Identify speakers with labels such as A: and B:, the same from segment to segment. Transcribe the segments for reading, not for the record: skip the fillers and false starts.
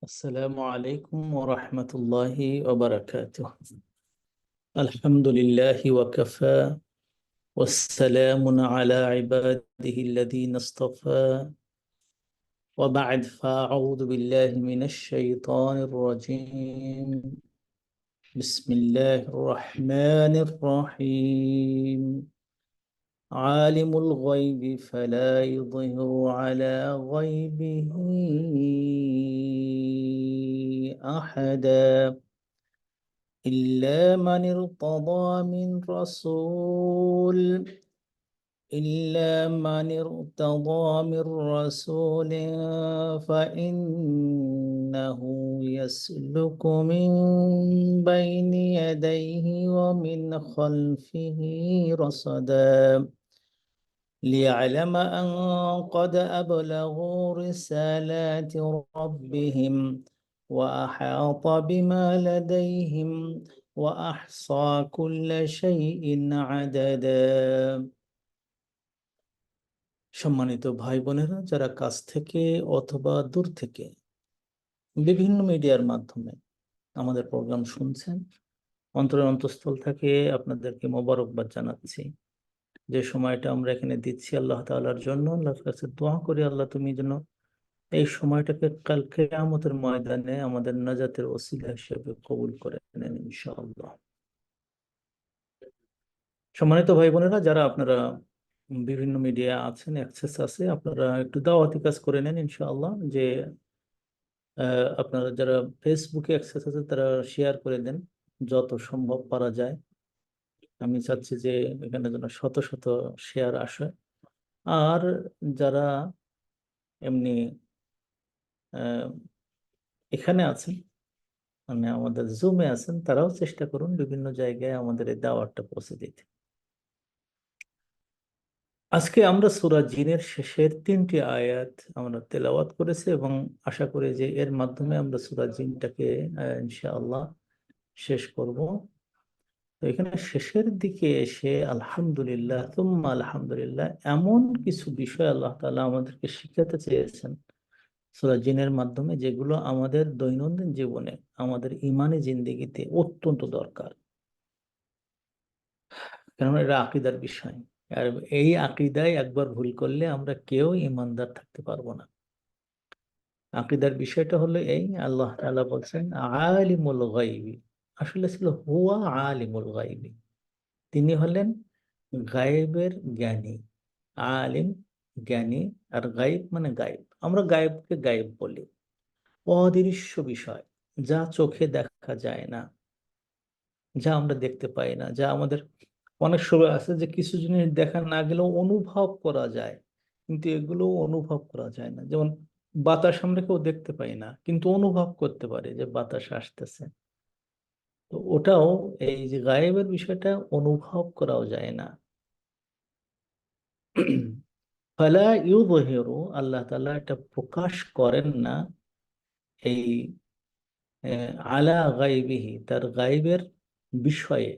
A: السلام عليكم ورحمة الله وبركاته. الحمد لله وكفى، والسلام على عباده الذين اصطفى، وبعد، فأعوذ بالله من الشيطان الرجيم. بسم الله الرحمن الرحيم. عالم الغيب فلا يظهر على غيبه أحدا إلا من ارتضى من رسول إلا من ارتضى من رسول فإنه يسلك من بين يديه ومن خلفه رصدا ليعلم أن قد أبلغوا رسالات ربهم وأحاط بما لديهم وأحصى كل شيء عددا। সম্মানিত ভাই বোনেরা, যারা কাছ থেকে অথবা দূর থেকে বিভিন্ন মিডিয়ার মাধ্যমে আমাদের প্রোগ্রাম শুনছেন, অন্তরের অন্তঃস্থল থেকে আপনাদেরকে মোবারকবাদ জানাচ্ছি। যে সময়টা আমরা এখানে দিচ্ছি আল্লাহ তাআলার জন্য, আল্লাহর কাছে দোয়া করি, আল্লাহ তুমি যেন এই সময়টাকে কাল কিয়ামতের ময়দানে আমাদের নাজাতের ওসিলা হিসেবে কবুল করে নেন ইনশাআল্লাহ। সম্মানিত ভাই বোনেরা, যারা আপনারা বিভিন্ন মিডিয়া আছেন, অ্যাক্সেস আছে, আপনারা একটু দাওয়াতি কাজ করে নেন ইনশাআল্লাহ। যে আপনারা যারা ফেসবুকে অ্যাক্সেস আছে তারা শেয়ার করে দেন যত সম্ভব পারা যায়। আমি চাচ্ছি যে এখানে যেন শত শত শেয়ার আসে। আর যারা এমনি আহ, এখানে আছেন, মানে আমাদের জুমে আছেন, তারাও চেষ্টা করুন বিভিন্ন জায়গায় আমাদের এই দাওয়াতটা পৌঁছে দিতে। আজকে আমরা সূরা জিনের শেষের 3টি আয়াত আমরা তেলাওয়াত করেছি এবং আশা করি যে এর মাধ্যমে আমরা সূরা জিনটাকে ইনশাআল্লাহ শেষ করব। তো এখানে শেষের দিকে এসে আলহামদুলিল্লাহ তুম্মা আলহামদুলিল্লাহ এমন কিছু বিষয় আল্লাহ তাআলা আমাদেরকে শিখাতে চেয়েছেন সূরা জিনের মাধ্যমে, যেগুলো আমাদের দৈনন্দিন জীবনে, আমাদের ইমানি জিন্দেগিতে অত্যন্ত দরকার। কেননা এটা আকীদার বিষয়। আর এই আকীদায় একবার ভুল করলে আমরা কেউ ইমানদার থাকতে পারবো না। আকীদার বিষয়টা হলো এই, আল্লাহ তাআলা বলছেন আলিমুল গায়বি, আসলে ছিল হুয়া আলিমুল গায়বি, তিনি হলেন গায়েবের জ্ঞানী। আলিম জ্ঞানী, আর গায়েব মানে গায়েব। আমরা গায়েবকে গায়েব বলি, অদৃশ্য বিষয়, যা চোখে দেখা যায় না, যা আমরা দেখতে পাই না, যা আমাদের অনেক সময় আছে যে কিছু জিনিস দেখা না গেলেও অনুভব করা যায়, কিন্তু এগুলো অনুভব করা যায় না। যেমন বাতাস আমরা কেউ দেখতে পাই না, কিন্তু অনুভব করতে পারি যে বাতাস আসতেছে। তো ওটাও, এই যে গায়েবের বিষয়টা অনুভব করাও যায় না। ফালা ইউযহিরু, আল্লাহ তাআলা এটা প্রকাশ করেন না, এই আলা গায়বিহি, তার গায়েবের বিষয়ে,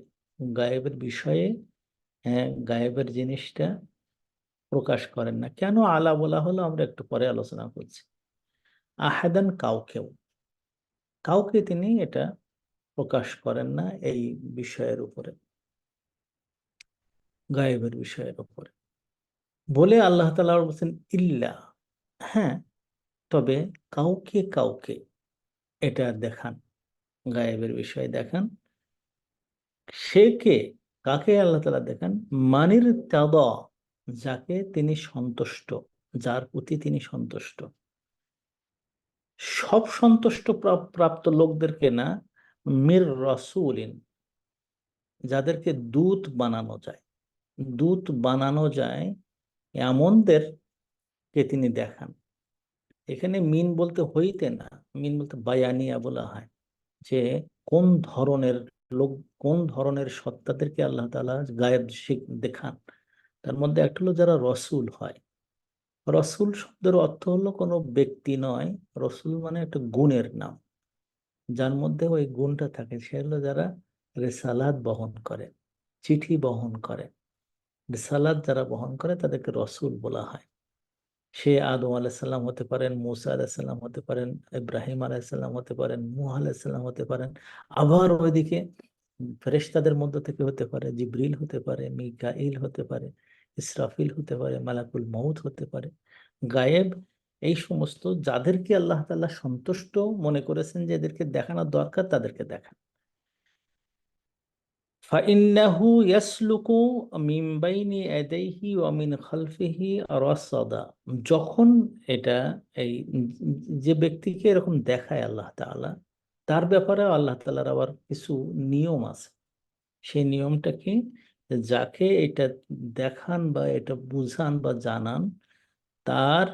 A: গায়েবের বিষয়ে, হ্যাঁ, গায়েবের জিনিসটা প্রকাশ করেন না। কেন আলা বলা হলো আমরা একটু পরে আলোচনা করছি। আহাদান, কাউকেও, কাউকে তিনি এটা প্রকাশ করেন না এই বিষয়ের উপরে, গায়েবের বিষয়ের উপরে। বলে আল্লাহ তাআলা বলছেন ইল্লা, হ্যাঁ, তবে কাউকে কাউকে এটা দেখান, গায়েবের বিষয় দেখান। সে কে? কাকে আল্লাহ তাআলা দেখান? মানির তাদা, যাকে তিনি সন্তুষ্ট, যার প্রতি তিনি সন্তুষ্ট। সব সন্তুষ্ট প্রাপ্ত লোকদেরকে না, মির রাসূলিন, যাদেরকে দূত বানানো যায়, দূত বানানো যায় এমনদেরকে তিনি দেখান। এখানে মিন বলতে হইতে না, মিন বলতে বায়ানিয়া বলা হয়, যে কোন ধরনের লোক, কোন ধরনের সত্তাদেরকে আল্লাহ তাআলা গায়েব দেখান। তার মধ্যে একটা হলো যারা রসুল হয়। রসুল শব্দের অর্থ হলো কোনো ব্যক্তি নয়, রসুল মানে একটা গুণের নাম, যার মধ্যে ওই গুণটা থাকে। সে হলো যারা রেসালাত বহন করে, চিঠি বহন করে। রেসালাত যারা বহন করে তাদেরকে রসুল বলা হয়। সে আদম আলাইসাল্লাম হতে পারেন, মুসা আলাইসাল্লাম হতে পারেন, ইব্রাহিম আলাইসাল্লাম হতে পারেন, নূহ আলাইসাল্লাম হতে পারেন। আবার ওইদিকে ফেরেশতাদের মধ্য থেকে হতে পারে, জিবরিল হতে পারে, মিকাইল হতে পারে, ইসরাফিল হতে পারে, মালাকুল মউত হতে পারে। গায়েব এই সমস্ত যাদেরকে আল্লাহ তাআলা সন্তুষ্ট মনে করেছেন যে এদেরকে দেখানোর দরকার, তাদেরকে দেখান। ফাইন্নাহু ইয়াসলুকু মিন বাইনি ইয়াদাইহি ওয়া মিন খালফিহি রাসাদা। যখন এটা এই যে ব্যক্তিকে এরকম দেখায় আল্লাহ তাআলা, তার ব্যাপারে আল্লাহ তাআলার আবার কিছু নিয়ম আছে। সেই নিয়মটা কি? যাকে এটা দেখান বা এটা বুঝান বা জানান, তার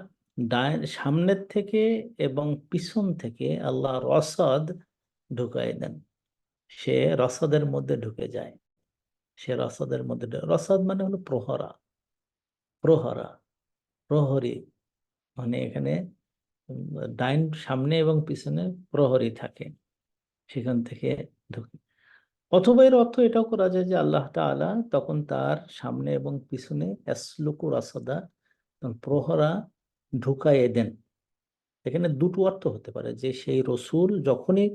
A: সামনের থেকে এবং পিছন থেকে আল্লাহ রসাদ ঢুকাই দেন। সে রসাদের মধ্যে ঢুকে যায়। সে রসাদের মধ্যে রসাদ মানে হলো প্রহরা। প্রহরা, প্রহরী, মানে এখানে ডাইন সামনে এবং পিছনে প্রহরী থাকে, সেখান থেকে ঢুকে। অথবা এর অর্থ এটাও করা যায় যে আল্লাহ তাআলা তখন তার সামনে এবং পিছনে ইয়াসলুকু রাসাদা, প্রহরা ঢুকাইয়ে দেন। এখানে দুটো অর্থ হতে পারে, যে সেই রসুল যখনই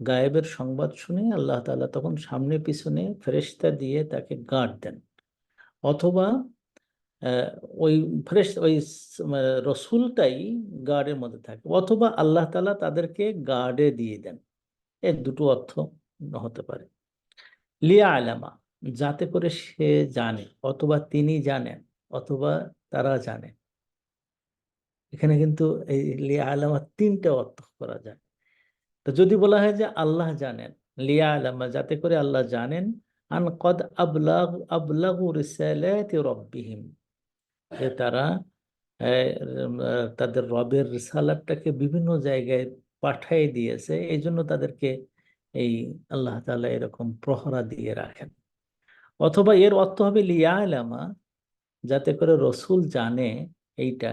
A: গায়েবের সংবাদ শুনে আল্লাহ তাআলা তখন সামনে পিছনে ফেরেশতা দিয়ে তাকে গার্ড দেন। অথবা আহ, ওই রসুলটাই গার্ডের মধ্যে থাকে, অথবা আল্লাহ তাআলা তাদেরকে গার্ডে দিয়ে দেন। এর দুটো অর্থ হতে পারে। লিয়া আলামা, যাতে করে সে জানে, অথবা তিনি জানেন, অথবা তারা জানে। এখানে কিন্তু এই লিয়া আলামা তিনটা অর্থ করা যায়। তো যদি বলা হয় যে আল্লাহ জানেন, লিয়া আলামা যাতে করে আল্লাহ জানেন, আন কদ আবলাগু রিসালাতি রাব্বিহিম, যে তারা তাদের রবের রিসালাতটাকে বিভিন্ন জায়গায় পাঠিয়ে দিয়েছে, এই জন্য তাদেরকে এই আল্লাহ তাআলা এরকম প্রহরা দিয়ে রাখেন। অথবা এর অর্থ হবে লিয়া আলামা, যাতে করে রসুল জানে এইটা,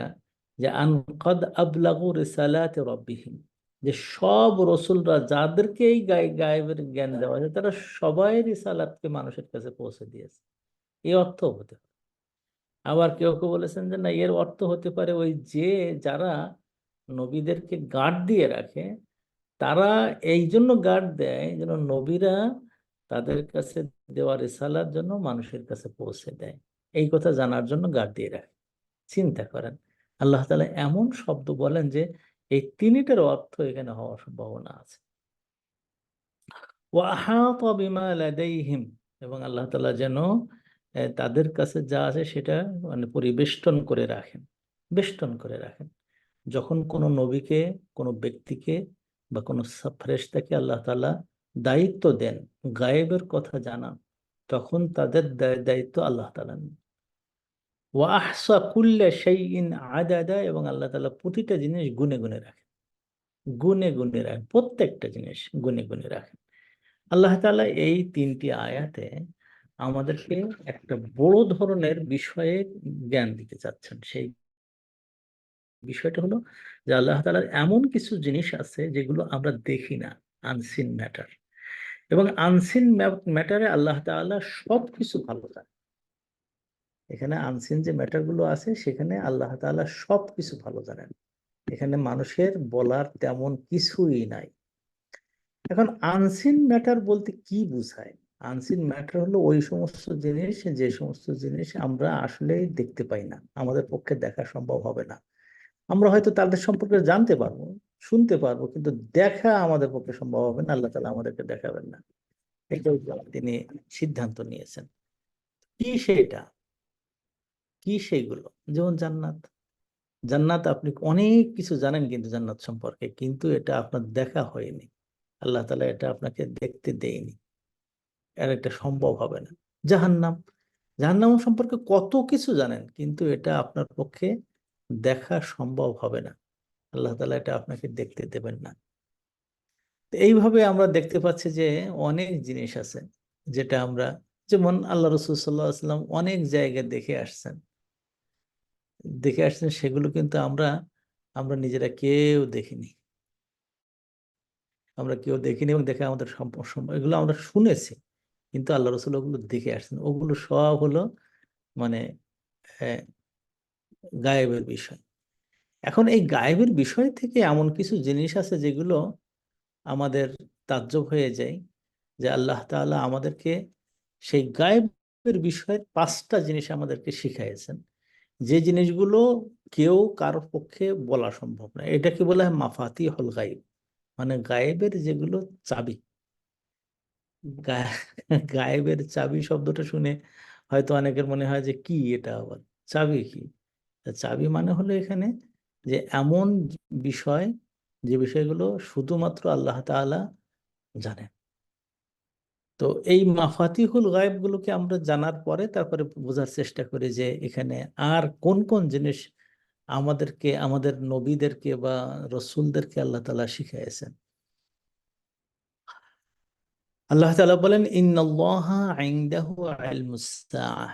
A: যে আন কদ আবলাগু রিসালাতি রাব্বিহিম, যে সব রসুলরা যাদেরকে এই গায়েবের জ্ঞান দেওয়া হয়েছে তারা সবাই রিসালাতকে মানুষের কাছে পৌঁছে দিয়েছে। এই অর্থ হতে পারে। আবার কেউ কেউ বলেছেন যে না, এর অর্থ হতে পারে ওই যে যারা নবীদেরকে গার্ড দিয়ে রাখে, তারা এই জন্য গার্ড দেয় যেন নবীরা তাদের কাছে দেওয়া রিসালার জন্য মানুষের কাছে পৌঁছে দেয়, এই কথা জানার জন্য গার্ড দিয়ে রাখে। চিন্তা করেন, আল্লাহ তাআলা এমন শব্দ বলেন যে এই তিনটার অর্থ এখানে হওয়ার সম্ভাবনা আছে। ওয়াহাতা বিমা লাদাইহিম, এবং আল্লাহ তাআলা যেন তাদের কাছে যা আছে সেটা মানে পরিবেষ্টন করে রাখেন, বেষ্টন করে রাখেন। যখন কোনো নবীকে, কোনো ব্যক্তিকে বা কোনো ফেরেশতাকে আল্লাহ তাআলা দায়িত্ব দেন গায়েবের কথা জানান, তখন তাদের দায়িত্ব আল্লাহ তাআলা নেন। ওয়া আহসা কুল্লা শাইইন আদাদা, এবং আল্লাহ তাআলা প্রতিটা জিনিস গুনে গুনে রাখেন। গুনে গুনে রাখেন, প্রত্যেকটা জিনিস গুনে গুনে রাখেন। আল্লাহ তাআলা এই তিনটি আয়াতে আমাদেরকে একটা বড় ধরনের বিষয়ে জ্ঞান দিতে চাচ্ছেন। সেই বিষয়টা হলো যে আল্লাহ তাআলার এমন কিছু জিনিস আছে যেগুলো আমরা দেখি না, আনসিন ম্যাটার। এবং আনসিন ম্যাটারে আল্লাহ তাআলা সব কিছু ভালো জানেন। এখানে আনসিন যে ম্যাটারগুলো আছে সেখানে আল্লাহ তাআলা সব কিছু ভালো জানেন। এখানে মানুষের বলার তেমন কিছুই নাই। এখন আনসিন ম্যাটার বলতে কি বোঝায়? আনসিন ম্যাটার হলো ওই সমস্ত জিনিস, যে সমস্ত জিনিস আমরা আসলে দেখতে পাই না, আমাদের পক্ষে দেখা সম্ভব হবে না। আমরা হয়তো তাদের সম্পর্কে জানতে পারবো, শুনতে পারবো, কিন্তু দেখা আমাদের পক্ষে সম্ভব হবে না, আল্লাহ তাআলা আমাদেরকে দেখাবেন না। এটাই তিনি সিদ্ধান্ত নিয়েছেন। কি সেটা? কি সেইগুলো? যেমন জান্নাত। জান্নাত আপনি অনেক কিছু জানেন কিন্তু জান্নাত সম্পর্কে, কিন্তু এটা আপনার দেখা হয়নি। আল্লাহ তাআলা এটা আপনাকে দেখতে দেয়নি, আর এটা সম্ভব হবে না। জাহান্নাম, জাহান্নাম সম্পর্কে কত কিছু জানেন, কিন্তু এটা আপনার পক্ষে দেখা সম্ভব হবে না। আল্লাহ তাআলা এটা আপনাকে দেখতে দেবেন না। তো এইভাবে আমরা দেখতে পাচ্ছি যে অনেক জিনিস আছে যেটা আমরা, যেমন আল্লাহ রাসূল সাল্লাল্লাহু আলাইহি ওয়াসাল্লাম অনেক জায়গায় দেখে আসছেন, সেগুলো কিন্তু আমরা আমরা নিজেরা কেউ দেখিনি। আমরা কেউ দেখিনি এবং দেখে আমাদের এগুলো আমরা শুনেছি, কিন্তু আল্লাহ রসুল ওগুলো দেখে আসছেন। ওগুলো সব হলো মানে আহ, গায়েবের বিষয়। এখন এই গায়েবের বিষয় থেকে এমন কিছু জিনিস আছে যেগুলো আমাদের তাজ্জব হয়ে যায়, যে আল্লাহ তাআলা আমাদেরকে সেই গায়েবের বিষয়ের 5টা জিনিস আমাদেরকে শিখাইয়েছেন, যে জিনিসগুলো কেউ কারোর পক্ষে বলা সম্ভব না। এটাকে বলা হয় মাফাতিহুল গায়েব, মানে গায়েবের যেগুলো চাবি। গায়েবের চাবি শব্দটা শুনে হয়তো অনেকের মনে হয় যে কি এটা আবার, চাবি কি? তা চাবি মানে হলো এখানে যে এমন বিষয়, যে বিষয়গুলো শুধুমাত্র আল্লাহ তাআলা জানেন। তো এই মাফাতিহুল গায়েব গুলোকে আমরা জানার পরে তারপরে বোঝার চেষ্টা করি যে এখানে আর কোন কোন জিনিস আমাদেরকে, আমাদের নবীদেরকে বা রসূলদেরকে আল্লাহ তাআলা শিখিয়েছেন। আল্লাহ তাআলা বলেন, ইন্নাল্লাহা ইনদাহু ইলমুস সাআহ।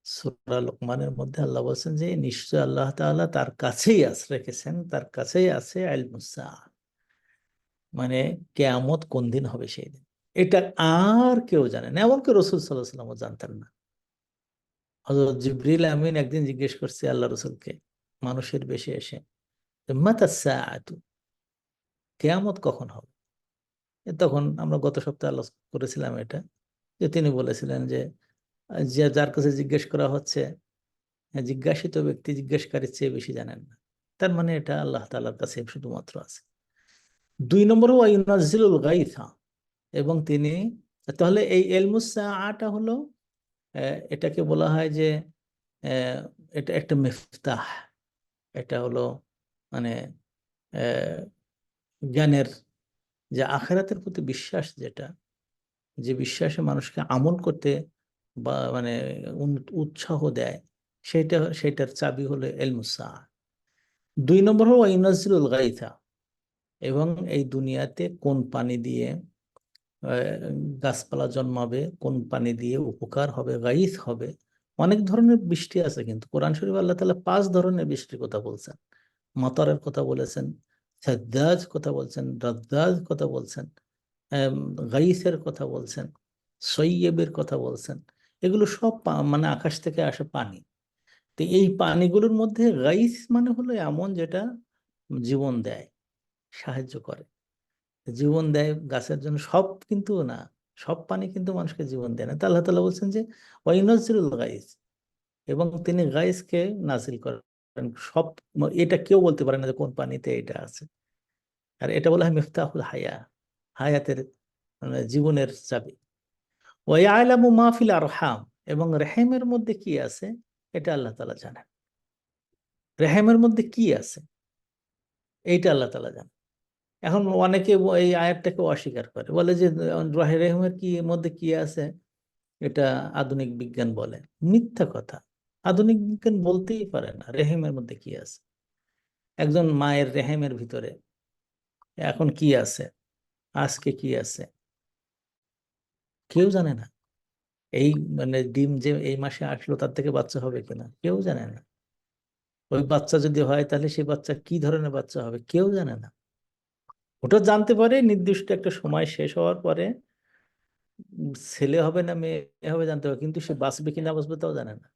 A: সূরা লোকমানের মধ্যে আল্লাহ বলছেন যে নিশ্চয় আল্লাহ তাআলা তার কাছেই রেখেছেন, তার কাছেই আছে ইলমুস সাআহ, মানে কিয়ামত কোন দিন হবে সেই দিন। এটা আর কেউ জানে না, এমনকি রাসূল সাল্লাল্লাহু আলাইহি ওয়াসাল্লামও জানতেন না। হযরত জিবরিল আমিন একদিন জিজ্ঞেস করছে আল্লাহ রসুলকে মানুষের বেশে এসে, মাতা সাআতু, কিয়ামত কখন হবে? তখন আমরা গত সপ্তাহে আলোচনা করেছিলাম এটা, যে তিনি বলেছিলেন যে যে যার কাছে জিজ্ঞেস করা হচ্ছে, জিজ্ঞাসিত ব্যক্তি জিজ্ঞেসকারীর চেয়ে বেশি জানেন না। তার মানে এটা আল্লাহ তাআলার কাছে শুধুমাত্র আছে। 2 নম্বর, ওয়ায়ুনাজ্জিলুল গায়থা, এবং তিনি, তাহলে এই ইলমুস সাআটা হলো, এটাকে বলা হয় যে আহ, এটা একটা মিফতাহ। এটা হলো মানে আহ, জ্ঞানের, যে আখিরাতের প্রতি বিশ্বাস, যেটা, যে বিশ্বাসে মানুষকে আমল করতে বা মানে উৎসাহ দেয়, সেটার চাবি হলো ইলমুস সাআহ। 2 নম্বর হলো ওয়াইনাজিলুল গায়থা, এবং এই দুনিয়াতে কোন পানি দিয়ে গাছপালা জন্মাবে, কোন পানি দিয়ে উপকার হবে, গাইথ হবে। অনেক ধরনের বৃষ্টি আছে, কিন্তু কোরআন শরীফ আল্লাহ তাআলা 5 ধরনের বৃষ্টির কথা বলছেন। মাতারের কথা বলেছেন, সাদ্দাজ কথা বলছেন, রাদ্দাজ কথা বলছেন, আম, গাইসের কথা বলছেন, সৈয়বের কথা বলছেন। এগুলো সব মানে আকাশ থেকে আসে পানি। তো এই পানিগুলোর মধ্যে গাইস মানে হলো এমন যেটা জীবন দেয়, সাহায্য করে, জীবন দেয় গাছের জন্য। সব কিন্তু না, সব পানি কিন্তু মানুষকে জীবন দেয় না। তা আল্লাহ তাআলা বলছেন যে ওয়াইনাজিলুল গাইস, এবং তিনি গাইসকে নাজিল করেন। সব, এটা কেউ বলতে পারে না যে কোন পানিতে এটা আছে। আর এটা বলা হয় মিফতাহুল হায়া, হায়াতের মানে জীবনের চাবি। ওয়াইয়ালামু মা ফিল আরহাম, এবং রেহেমের মধ্যে কি আছে এটা আল্লাহ তাআলা জানেন। রেহেমের মধ্যে কি আছে এইটা আল্লাহ তাআলা জানেন। এখন অনেকে এই আয়াতটাকে অস্বীকার করে, বলে যে রেহেমের কি মধ্যে কি আছে এটা আধুনিক বিজ্ঞান বলে। মিথ্যা কথা। আধুনিক বিজ্ঞান বলতেই পারে না রেহেমের মধ্যে কি আছে। একজন মায়ের রেহেমের ভিতরে এখন কি আছে, আজকে কি আছে, কেউ জানে না। এই মানে ডিম যে এই মাসে আসলো তার থেকে বাচ্চা হবে কিনা কেউ জানে না। ওই বাচ্চা যদি হয় তাহলে সেই বাচ্চা কি ধরনের বাচ্চা হবে কেউ জানে না। ওটা জানতে পারে নির্দিষ্ট একটা সময় শেষ হওয়ার পরে ছেলে হবে না মেয়ে হবে জানতে হবে, কিন্তু সে বাঁচবে কিনা বাঁচবে তাও জানে না।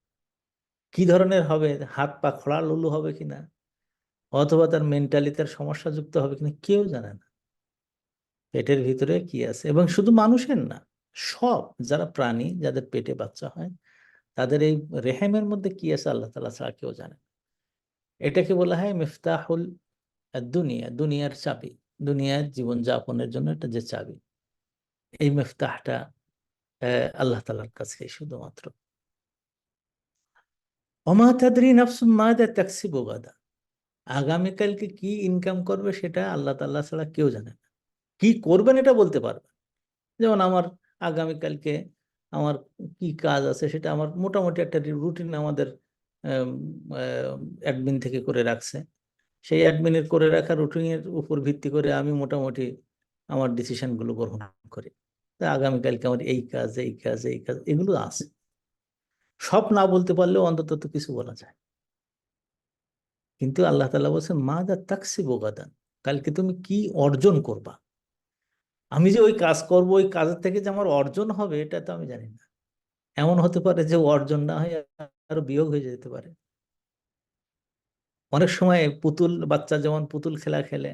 A: কি ধরনের হবে, হাত পা খোলা লুলু হবে কিনা, অথবা তার মেন্টালি তার সমস্যা যুক্ত হবে কিনা কেউ জানে না। পেটের ভিতরে কি আছে, এবং শুধু মানুষের না, সব যারা প্রাণী যাদের পেটে বাচ্চা হয় তাদের এই রেহেমের মধ্যে কি আছে আল্লাহ তাআলা ছাড়া কেউ জানে না। এটাকে বলা হয় মিফতাহুল দুনিয়া, দুনিয়ার চাবি, দুনিয়ার জীবন যাপনের জন্য এটা যে চাবি, এই মিফতাহটা আল্লাহ তাআলার কাছে শুধুমাত্র। ওমা তাদরি নাফসুম মাযা তাকসিবু গাদা, আগামীকালকে কি ইনকাম করবে সেটা আল্লাহ তাআলা ছাড়া কেউ জানে না। কি করবেন এটা বলতে পারবে। যেমন আমার আগামীকালকে আমার কি কাজ আছে সেটা আমার মোটামুটি একটা রুটিন আমাদের অ্যাডমিন থেকে করে রাখছে। সেই অ্যাডমিনের করে রাখা রুটিনের উপর ভিত্তি করে আমি মোটামুটি আমার ডিসিশনগুলো গ্রহণ করি। তা আগামীকালকে আমার এই কাজ, এই কাজ, এই কাজ, এগুলো আছে। সব না বলতে পারলেও অন্তত তো কিছু বলা যায়। কিন্তু আল্লাহ তাআলা বলছেন মা দা তাকসিবু গাদান, কালকে তুমি কি অর্জন করবা। আমি যে ওই কাজ করব, ওই কাজের থেকে যে আমার অর্জন হবে এটা তো আমি জানি না। এমন হতে পারে যে অর্জন না হয় আরো বিয়োগ হয়ে যেতে পারে। অনেক সময় পুতুল, বাচ্চা যেমন পুতুল খেলা খেলে,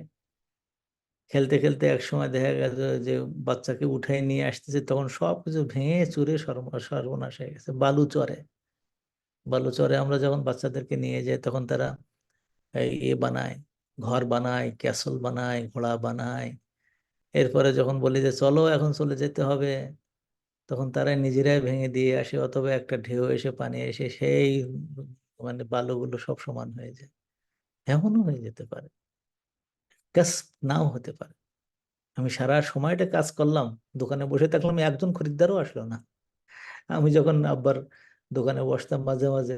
A: খেলতে খেলতে এক সময় দেখা গেছে যে বাচ্চাকে উঠাই নিয়ে আসতেছে, তখন সবকিছু ভেঙে চুরে সর্বনাশ হয়ে গেছে। বালু চরে, বালু চরে আমরা যখন বাচ্চাদেরকে নিয়ে যাই তখন তারা বানায়, ঘর বানায়, ক্যাসল বানায়, ঘোড়া বানায়। এরপরে যখন বলি যে চলো এখন চলে যেতে হবে, তখন তারা নিজেরাই ভেঙে দিয়ে আসে, অথবা একটা ঢেউ এসে পানি এসে সেই মানে বালুগুলো সব সমান হয়ে যায়। এমনও হয়ে যেতে পারে, কাজ নাও হতে পারে। আমি সারা সময়টা কাজ করলাম, দোকানে বসে থাকলাম, একজন খরিদ্দারও আসলো না। আমি যখন আব্বার দোকানে বসতাম মাঝে মাঝে,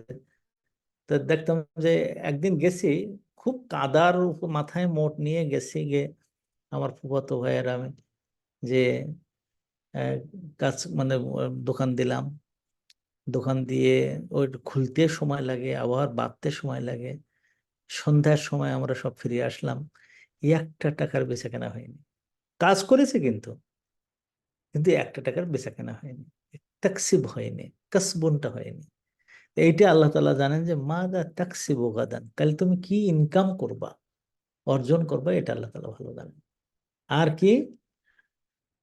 A: তো দেখতাম যে একদিন গেছি, খুব কাদার উপর মাথায় মোট নিয়ে গেছি, গিয়ে আমার ফুফাতো ভাইয়ের আমি যে আহ, কাজ মানে দোকান দিলাম। দোকান দিয়ে ওই খুলতে সময় লাগে, আবার বাঁধতে সময় লাগে। সন্ধ্যার সময় আমরা সব ফিরে আসলাম, একটা টাকার বেচাকেনা হয়নি। কাজ করেছে কিন্তু, কিন্তু একটা টাকার বেচাকেনা হয়নি, তাকসিব হয়নি, কাসবনটা হয়নি। এইটা আল্লাহ তাআলা জানেন যে মা দা তাকসিবু গাদান, কাল তুমি কি ইনকাম করবা, অর্জন করবা, এটা আল্লাহ তাআলা ভালো জানেন। আর কি,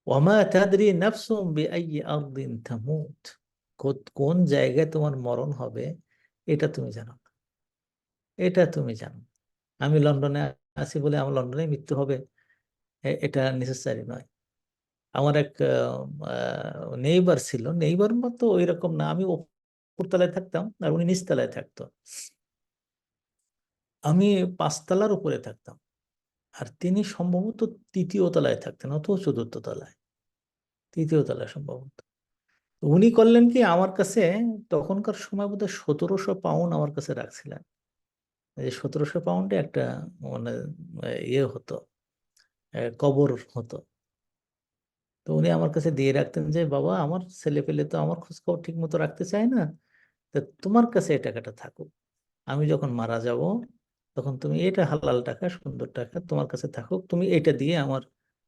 A: ওয়ামা তাদরি নাফসুম বিআইয়ি আরদিন তামুত, কোন জায়গায় তোমার মরণ হবে এটা তুমি জানো না, এটা তুমি জানো না। আমি লন্ডনে আছি বলে আমার লন্ডনে মৃত্যু হবে, এটা নেসেসারি নয়। আমার এক নেইবার ছিল, নেইবার মতো ওই রকম না, আমি উপরতলায় থাকতাম আর উনি নিচতলায় থাকতো। আমি পাঁচতলার উপরে থাকতাম, আর তিনি সম্ভবত তৃতীয় তলায় থাকতেন অথবা চতুর্থ তলায়, তৃতীয় তলায় সম্ভবত। তো উনি করলেন কি, আমার কাছে তখনকার সময় বোধহয় 1700 পাউন্ড আমার কাছে রাখছিলেন। এই 1700 পাউন্ডে একটা মানে ইয়ে হতো, কবর হতো। তো উনি আমার কাছে দিয়ে রাখতেন যে বাবা, আমার ছেলে পেলে তো আমার খোঁজ খবর ঠিক মতো রাখতে চায় না, তা তোমার কাছে এই টাকাটা থাকুক, আমি যখন মারা যাব তখন তুমি, এটা হালাল টাকা, সুন্দর টাকা তোমার কাছে থাকুক, তুমি এটা দিয়ে আমার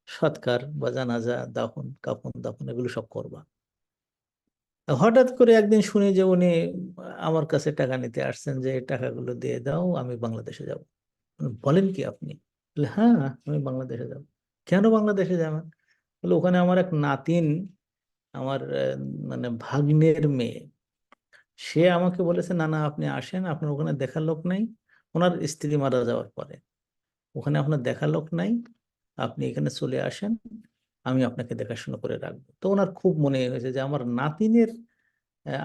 A: সৎকার বা জানাজা, দাফন কাফন দাফন এগুলো সব করবা। হঠাৎ করে একদিন শুনি যে উনি আমার কাছে টাকা নিতে আসছেন, যে এই টাকাগুলো দিয়ে দাও, আমি বাংলাদেশে যাব। বলেন কি আপনি? বলে, হ্যাঁ, আমি বাংলাদেশে যাব। কেন বাংলাদেশে যাবেন? বলে, ওখানে আমার এক নাতিন, আমার মানে ভাগ্নের মেয়ে, সে আমাকে বলেছে না না আপনি আসেন, আপনার ওখানে দেখার লোক নাই, ওনার স্ত্রী মারা যাওয়ার পরে ওখানে আপনার দেখার লোক নাই, আপনি এখানে চলে আসেন, আমি আপনাকে দেখাশোনা করে রাখবো। তো ওনার খুব মনে হয়েছে যে আমার নাতিনের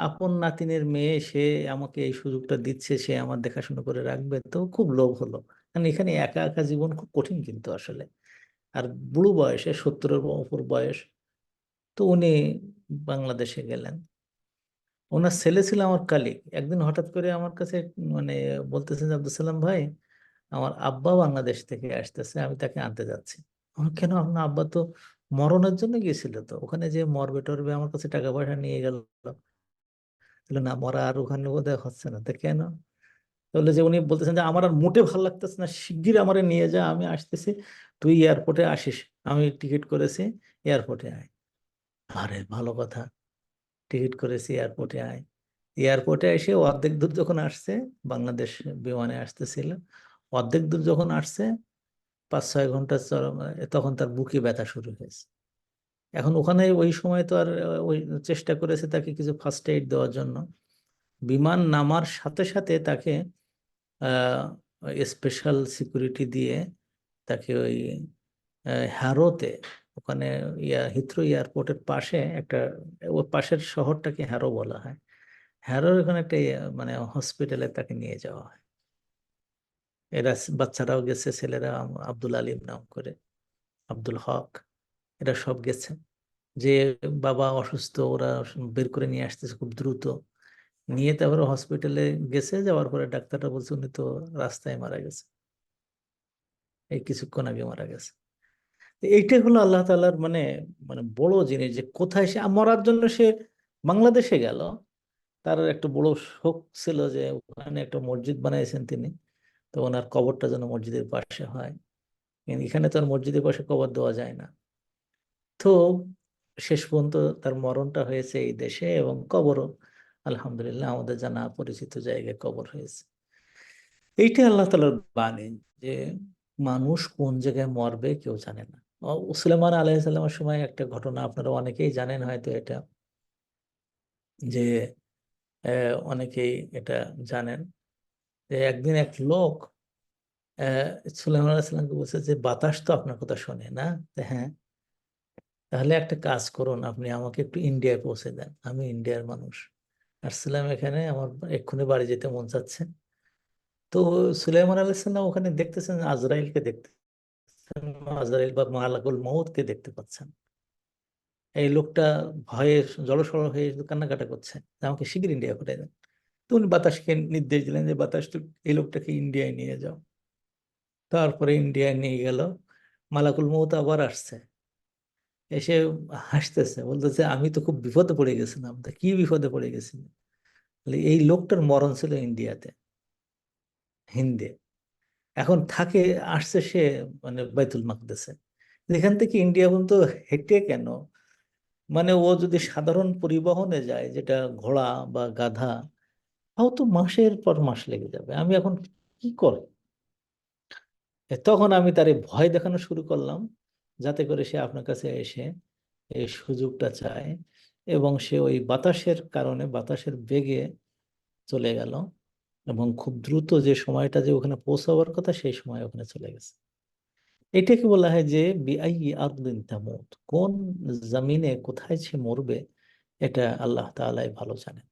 A: আপন নাতিনের মেয়ে, সে আমাকে এই সুযোগটা দিচ্ছে, সে আমার দেখাশোনা করে রাখবে, তো খুব লোভ হলো। কারণ এখানে একা একা জীবন খুব কঠিন কিন্তু আসলে। আর বুড়ো বয়সে, 70-এর উপর বয়স। তো উনি বাংলাদেশে গেলেন। ওনার ছেলে ছিল আমার কালিগ, একদিন হঠাৎ করে আমার কাছে মানে বলতেছেন যে আব্দুল সালাম ভাই, আমার আব্বা বাংলাদেশ থেকে আসতেছে, আমি তাকে আনতে যাচ্ছি। আমি, কেন, আপনার আব্বা তো মরণের জন্য গিয়েছিল, তো ওখানে যে মরবে টরবে, আমার কাছে টাকা পয়সা নিয়ে গেল। বললো, না, মরা আর ওখানে বোধহয় হচ্ছে না। তা কেন? তাহলে যে উনি বলতেছেন যে আমার আর মোটে ভালো লাগতেছে না, শিগগির আমারে নিয়ে যা, আমি আসতেছি, তুই এয়ারপোর্টে আসিস, আমি টিকিট করেছি, এয়ারপোর্টে আয়। আরে ভালো কথা, টিকিট করেছি, এয়ারপোর্টে আয়। এয়ারপোর্টে এসে অর্ধেক দূর যখন আসছে, বাংলাদেশ বিমানে আসতেছিল, অর্ধেক দূর যখন আসছে, 5-6 ঘন্টা তখন তার বুকে ব্যথা শুরু হয়েছে। এখন ওখানে ওই সময় তো আর ওই চেষ্টা করেছে তাকে কিছু ফার্স্ট এইড দেওয়ার জন্য। বিমান নামার সাথে সাথে তাকে স্পেশাল সিকিউরিটি দিয়ে তাকে ওই হ্যারোতে, ওখানে হিথ্রো এয়ারপোর্টের পাশে একটা, ওর পাশের শহরটাকে হ্যারো বলা হয়, হ্যারোর এখানে একটা মানে হসপিটালে তাকে নিয়ে যাওয়া হয়। এরা বাচ্চারাও গেছে, ছেলেরা আব্দুল আলিম নাম করে, আব্দুল হক, এরা সব গেছে। যে বাবা অসুস্থ, ওরা বের করে নিয়ে আসতেছে খুব দ্রুত, নিয়ে তারপরে হসপিটালে গেছে, যাওয়ার পরে ডাক্তাররা বলছে উনি তো রাস্তায় মারা গেছে, এই কিছুক্ষণ আগে মারা গেছে। তো এইটাই হলো আল্লাহ তাআলার মানে, মানে বড় জিনিস, যে কোথায় সে মরার জন্য সে বাংলাদেশে গেল। তার একটা বড় শখ ছিল যে ওখানে একটা মসজিদ বানাইছেন তিনি, তো ওনার কবরটা যেন মসজিদের পাশে হয়। কিন্তু এখানে তো আর মসজিদের পাশে কবর দেওয়া যায় না। তো শেষ পর্যন্ত তার মরণটা হয়েছে এই দেশে, এবং কবরও আলহামদুলিল্লাহ আমাদের জানা পরিচিত জায়গায় কবর হয়েছে। এইটা আল্লাহ তাআলার বাণী যে মানুষ কোন জায়গায় মরবে কেউ জানে না। সুলাইমান আলাইহিস সালামের সময় একটা ঘটনা আপনারা অনেকেই জানেন হয়তো এটা, যে অনেকেই এটা জানেন, যে একদিন এক লোক আহ সুলাইমান আলাইহিস সালামকে বলছে যে বাতাস তো আপনার কথা শোনে না। হ্যাঁ, তাহলে একটা কাজ করুন, আপনি আমাকে একটু ইন্ডিয়ায় পৌঁছে দেন, আমি ইন্ডিয়ার মানুষ আসছিলাম এখানে, আমার এক্ষুনি বাড়ি যেতে মন চাচ্ছে। তো সুলাইমান আলাইহিস সালাম ওখানে দেখতেছেন আজরাইলকে, দেখতেছেন আজরাইল বা মালাকুল মউতকে দেখতে পাচ্ছেন। এই লোকটা ভয়ে জড়সড় হয়ে শুধু কান্নাকাটা করছে যে আমাকে শিগগির ইন্ডিয়া পাঠিয়ে দেন। তো উনি বাতাসকে নির্দেশ দিলেন যে বাতাস, তো এই লোকটাকে ইন্ডিয়ায় নিয়ে যাও। তারপরে ইন্ডিয়ায় নিয়ে গেল। মালাকুল মউত আবার আসছে, এসে হাসতেছে, বলতেছে আমি তো খুব বিপদে পড়ে গেছিলাম। তা কি বিপদে পড়ে গেছিলাম? বলে, এই লোকটার মরণ ছিল ইন্ডিয়াতে, হিন্দে। এখন থাকে, আসছে সে মানে বাইতুল মাকদেসে। এখান থেকে ইন্ডিয়া পর্যন্ত হেঁটে কেন? মানে ও যদি সাধারণ পরিবহনে যায়, যেটা ঘোড়া বা গাধা, তাও তো মাসের পর মাস লেগে যাবে। আমি এখন কি করব? তখন আমি তারে ভয় দেখানো শুরু করলাম, যাতে করে সে আপনার কাছে এসে এই সুযোগটা চায়, এবং সে ওই বাতাসের কারণে, বাতাসের বেগে চলে গেল, এবং খুব দ্রুত যে সময়টা যে ওখানে পৌঁছাবার কথা সেই সময় ওখানে চলে গেছে। এটাকে বলা হয় যে বিআই আরদিন তামুত, কোন জমিনে কোথায় সে মরবে এটা আল্লাহ তাআলাই ভালো জানেন।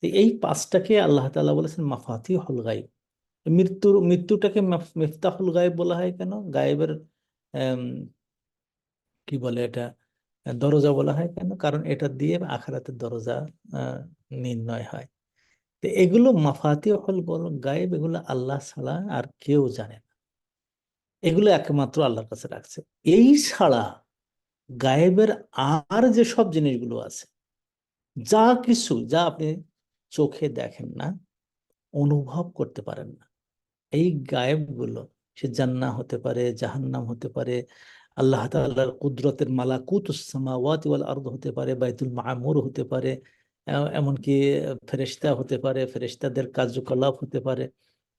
A: তো এই পাঁচটাকে আল্লাহ তাআলা বলেছেন মাফাতিহুল গায়ব। মৃত্যুটাকে মিফতাহুল গায়েব বলা হয় কেন? গায়েবের আম, কি বলে এটা, দরজা বলা হয় কেন? কারণ এটা দিয়ে আখিরাতের দরজা আহ, নির্ণয় হয়। তো এগুলো মাফাতিহুল গায়েব, এগুলো আল্লাহ ছাড়া আর কেউ জানে না। এগুলো একমাত্র আল্লাহর কাছে রাখছে। এই ছাড়া গায়েবের আর যে সব জিনিসগুলো আছে, যা কিছু যা আপনি চোখে দেখেন না, অনুভব করতে পারেন না, এই গায়েবগুলো, সে জান্নাহ হতে পারে, জাহান্নাম হতে পারে, আল্লাহ তাআলার কুদরতের মালাকুতুস সামাওয়াতি ওয়াল আরদ হতে পারে, বাইতুল মামুর হতে পারে, এমনকি ফেরেশতা হতে পারে, ফেরেশতাদের কার্যকলাপ হতে পারে,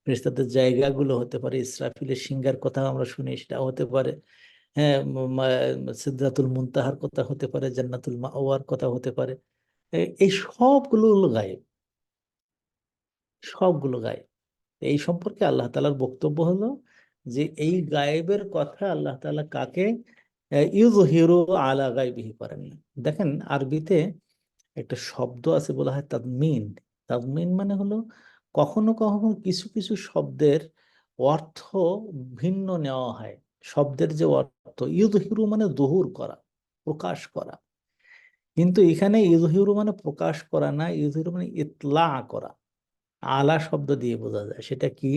A: ফেরেশতাদের জায়গাগুলো হতে পারে, ইসরাফিলের সিংহার কথা আমরা শুনি সেটা হতে পারে, হ্যাঁ, সিদরাতুল মুনতাহার কথা হতে পারে, জান্নাতুল মাওয়ার কথা হতে পারে। এই সবগুলো হলো গায়েব, সবগুলো গায়েব। এই সম্পর্কে আল্লাহ তাআলার বক্তব্য হলো যে এই গায়েবের কথা আল্লাহ তাআলা কাকে ইউযহিরু আলা গায়বিহি করেন না। দেখেন আরবিতে একটা শব্দ আছে বলা হয় তাদমিন। তাদমিন মানে হলো কখনো কখনো কিছু কিছু শব্দের অর্থ ভিন্ন নেওয়া হয়। শব্দের যে অর্থ, ইউযহিরু মানে দুহুর করা, প্রকাশ করা, কিন্তু এখানে ইউযহিরু মানে প্রকাশ করা না, ইউযহিরু মানে ইতলা করা। আলা শব্দ দিয়ে বোঝা যায় সেটা কি?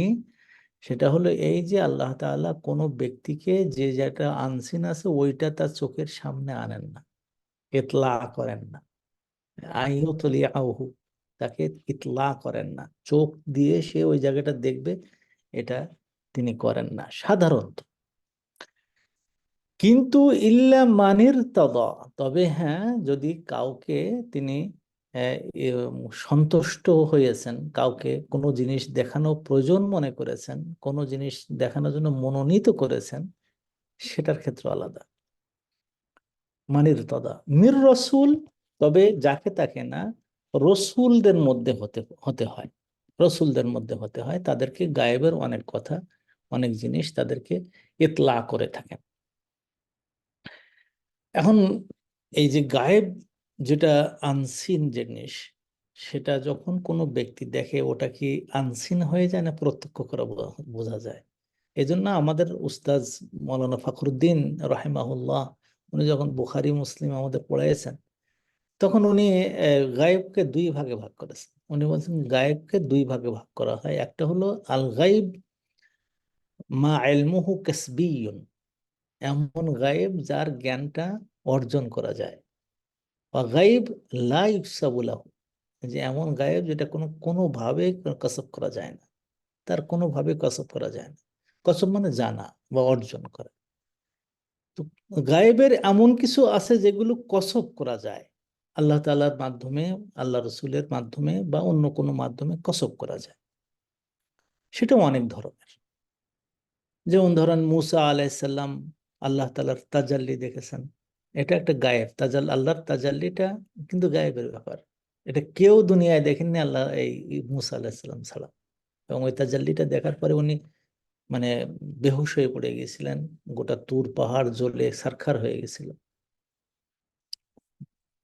A: সেটা হলো এই যে আল্লাহ তাআলা কোনো ব্যক্তিকে যে যেটা আনসিন আছে ওইটা তার চোখের সামনে আনেন না, ইতলা করেন না। আইয়ুতলিআহু, তাকে ইতলা করেন না, চোখ দিয়ে সে ওই জায়গাটা দেখবে, এটা তিনি করেন না সাধারণত। কিন্তু ইল্লা মানির তদা, তবে হ্যাঁ, যদি কাউকে তিনি আহ, এ, সন্তুষ্ট হয়েছেন, কাউকে কোনো জিনিস দেখানো প্রয়োজন মনে করেছেন, কোনো জিনিস দেখানোর জন্য মনোনীত করেছেন, সেটার ক্ষেত্রে আলাদা। মানির তদা মির রসুল, তবে যাকে তাকে না, রসুলদের মধ্যে হতে হতে হয়, রসুলদের মধ্যে হতে হয়, তাদেরকে গায়েবের অনেক কথা, অনেক জিনিস তাদেরকে ইতলা করে থাকেন। এখন এই যে গায়েব, যেটা আনসিন জিনিস, সেটা যখন কোনো ব্যক্তি দেখে, ওটা কি আনসিন হয়ে যায় না প্রত্যক্ষ করে বোঝা যায়? এই জন্য আমাদের উস্তাজ মৌলানা ফখরুদ্দিন রাহিমাহুল্লাহ, উনি যখন বুখারী মুসলিম আমাদের পড়াইছেন, তখন উনি গায়েবকে দুই ভাগে ভাগ করেছেন। উনি বলছেন গায়েবকে দুই ভাগে ভাগ করা হয়। একটা হলো আল গাইব মা ইলমুহু কাসবিয়ুন, এমন গায়েব যার জ্ঞানটা অর্জন করা যায়। বা গায়েব লা ইউকসাবু লাহু, যে এমন গায়েব যেটা কোনোভাবে কসব করা যায় না, তার কোনোভাবে কসব করা যায় না। কসব মানে জানা বা অর্জন করা। তো গায়েবের এমন কিছু আছে যেগুলো কসব করা যায়, আল্লাহ তাআলার মাধ্যমে, আল্লাহ রসুলের মাধ্যমে বা অন্য কোনো মাধ্যমে কসব করা যায়। সেটাও অনেক ধরনের। যেমন ধরেন মুসা আলাইসাল্লাম আল্লাহ তাআলার তাজাল্লি দেখেছেন, এটা একটা গায়েব। আল্লাহর তাজাল্লিটা কিন্তু গায়েবের ব্যাপার। এটা কেউ দুনিয়ায় দেখেননি আল্লাহ এই মুসা আলাইসাল্লাম ছাড়া। এবং ওই তাজাল্লিটা দেখার পরে উনি মানে বেহুশ হয়ে পড়ে গিয়েছিলেন, গোটা তুর পাহাড় জ্বলে ছারখার হয়ে গেছিল,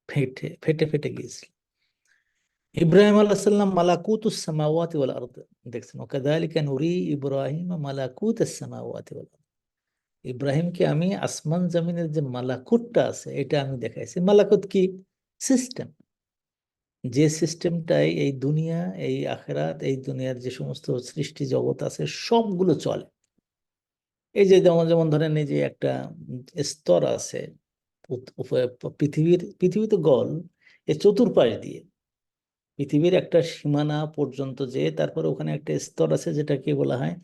A: ফেটে ফেটে ফেটে গিয়েছিল। ইব্রাহিম আলাইহিস সালাম মালাকুতুস সামাওয়াতি ওয়াল আরদ দেখছেন, ওয়াকাযালিকা নুরি ইব্রাহিম মালাকুতাস সামাওয়াতি ওয়াল আরদ। ইব্রাহিমকে আমি আসমান জমিনের যে মালাকুতটা আছে এটা আমি দেখাইছি। মালাকুত কি? সিস্টেম। যে সিস্টেমটাই এই দুনিয়া, এই আখিরাত, এই দুনিয়ার যে সমস্ত সৃষ্টি জগৎ আছে সবগুলো চলে। এই যে যেমন যেমন ধরেন এই যে একটা স্তর আছে পৃথিবী তো গোল, এই চতুর্পাশ দিয়ে পৃথিবীর একটা সীমানা পর্যন্ত, যে তারপরে ওখানে একটা স্তর আছে যেটাকে বলা হয়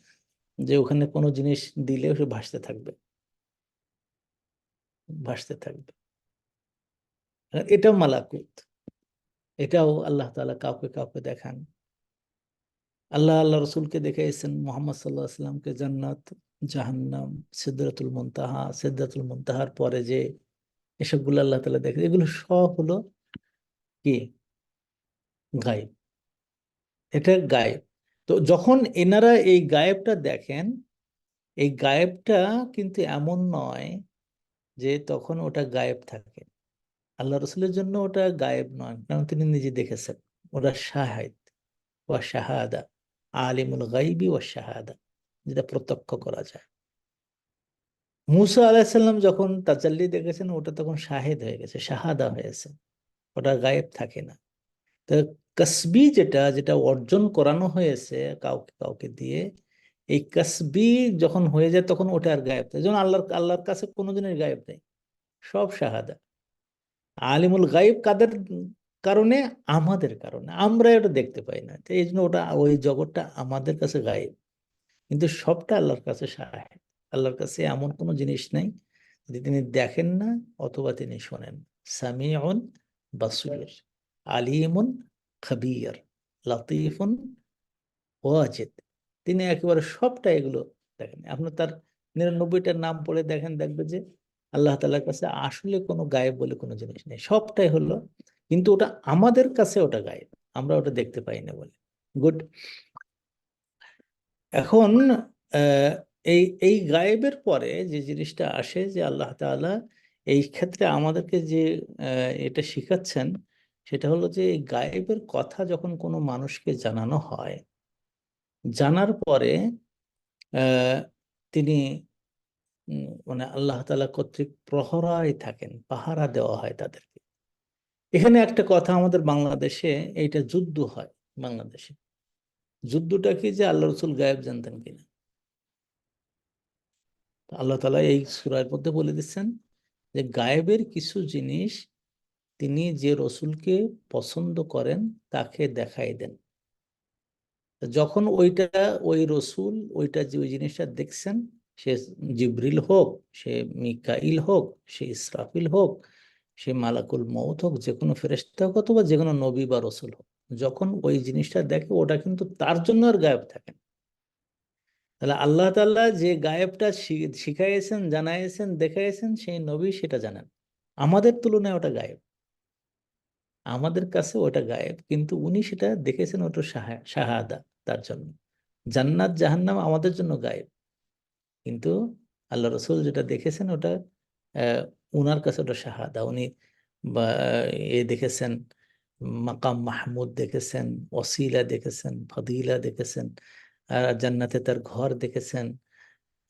A: যে ওখানে কোনো জিনিস দিলে সে ভাসতে থাকবে, ভাসতে থাকবে। আর এটাও মালাকুত, এটাও আল্লাহ তাআলা কাউকে কাউকে দেখান। আল্লাহ রসুলকে দেখাইছেন, মোহাম্মদ সাল্লাল্লাহু আলাইহি সাল্লামকে জান্নাত, জাহান্নাম, সিদরাতুল মুনতাহার পরে যে এসবগুলো আল্লাহ তাআলা দেখে, এগুলো সব হলো কি? গায়েব। এটা গায়েব। তো যখন এনারা এই গায়েবটা দেখেন, এই গায়েবটা কিন্তু এমন নয় যে তখন ওটা গায়েব থাকে। আল্লাহ রসুলের জন্য ওটা গায়েব নয়, কারণ তিনি নিজে দেখেছেন। ওটা শাহাদ ওয়া শাহাদা, আলিমুল গাইবি ওয়া শাহাদা, যেটা প্রত্যক্ষ করা যায়। মুসা আলাহিসাল্লাম যখন তাজাল্লি দেখেছেন ওটা তখন শাহেদ হয়ে গেছে, শাহাদা হয়েছে, ওটা গায়েব থাকে না। তো কাসবি যেটা যেটা অর্জন করানো হয়েছে কাউকে কাউকে দিয়ে, এই কাসবি যখন হয়ে যায় তখন ওটা আর গায়েব থাকে। যেমন আল্লাহর কাছে কোনো জিনিস গায়েব নেই, সব শাহাদা। আলিমুল গায়েব কাদের কারণে? আমাদের কারণে, আমরা এটা দেখতে পাই না, তো এই জন্য ওটা ওই জগৎটা আমাদের কাছে গায়েব, কিন্তু সবটা আল্লাহর কাছে শাহেদ। আল্লাহর কাছে এমন কোনো জিনিস নেই যদি তিনি দেখেন না অথবা তিনি শোনেন। সামিউন বাসীর, আলিমুন খবীর, লতীফুন ওয়াজিদ। তিনি একেবারে সবটা এগুলো দেখেন। আপনি তার 99টার নাম পড়ে দেখেন, দেখবে যে আল্লাহ তাআলার কাছে আসলে কোনো গায়েব বলে কোনো জিনিস নেই, সবটাই হলো, কিন্তু ওটা আমাদের কাছে ওটা গায়েব, আমরা ওটা দেখতে পাই না বলে। গুড। এখন আহ, এই এই গায়েবের পরে যে জিনিসটা আসে, যে আল্লাহ তাআলা এই ক্ষেত্রে আমাদেরকে যে এটা শিখাচ্ছেন, সেটা হলো যে এই গায়েবের কথা যখন কোনো মানুষকে জানানো হয়, জানার পরে আহ, তিনি মানে আল্লাহ তাআলা কর্তৃক প্রহরায় থাকেন, পাহারা দেওয়া হয় তাদেরকে। এখানে একটা কথা, আমাদের বাংলাদেশে এইটা যুদ্ধ হয় বাংলাদেশে। যুদ্ধটা কি? যে আল্লাহ রসুল গায়েব জানতেন কিনা। আল্লাহ তাআলা এই সূরার মধ্যে বলে দিচ্ছেন যে গায়েবের কিছু জিনিস তিনি যে রসুলকে পছন্দ করেন তাকে দেখাই দেন। যখন ওই রসুল ওইটা যে ওই জিনিসটা দেখছেন, সে জিবরিল হোক, সে মিকাইল হোক, সে ইসরাফিল হোক, সে মালাকুল মউত হোক, যে কোনো ফেরেশতা হোক, অথবা যে কোনো নবী বা রসুল হোক, যখন ওই জিনিসটা দেখে ওটা কিন্তু তার জন্য আর গায়েব থাকে না। তাহলে আল্লাহ তাআলা যে গায়েবটা শিখাইয়েছেন, জানাইয়েছেন, দেখাইয়েছেন, সেই নবী সেটা জানেন। আমাদের তুলনায় ওটা গায়েব, আমাদের কাছে ওটা গায়েব, কিন্তু উনি সেটা দেখেছেন, ওটা শাহাদা তার জন্য। জান্নাত জাহান্নাম আমাদের জন্য গায়েব, কিন্তু আল্লাহ রসুল যেটা দেখেছেন ওটা আহ, উনার কাছে ওটা শাহাদা। উনি বা দেখেছেন, মাকাম মাহমুদ দেখেছেন, ওসিলা দেখেছেন, ফদিলা দেখেছেন, আর জান্নাতে তার ঘর দেখেছেন।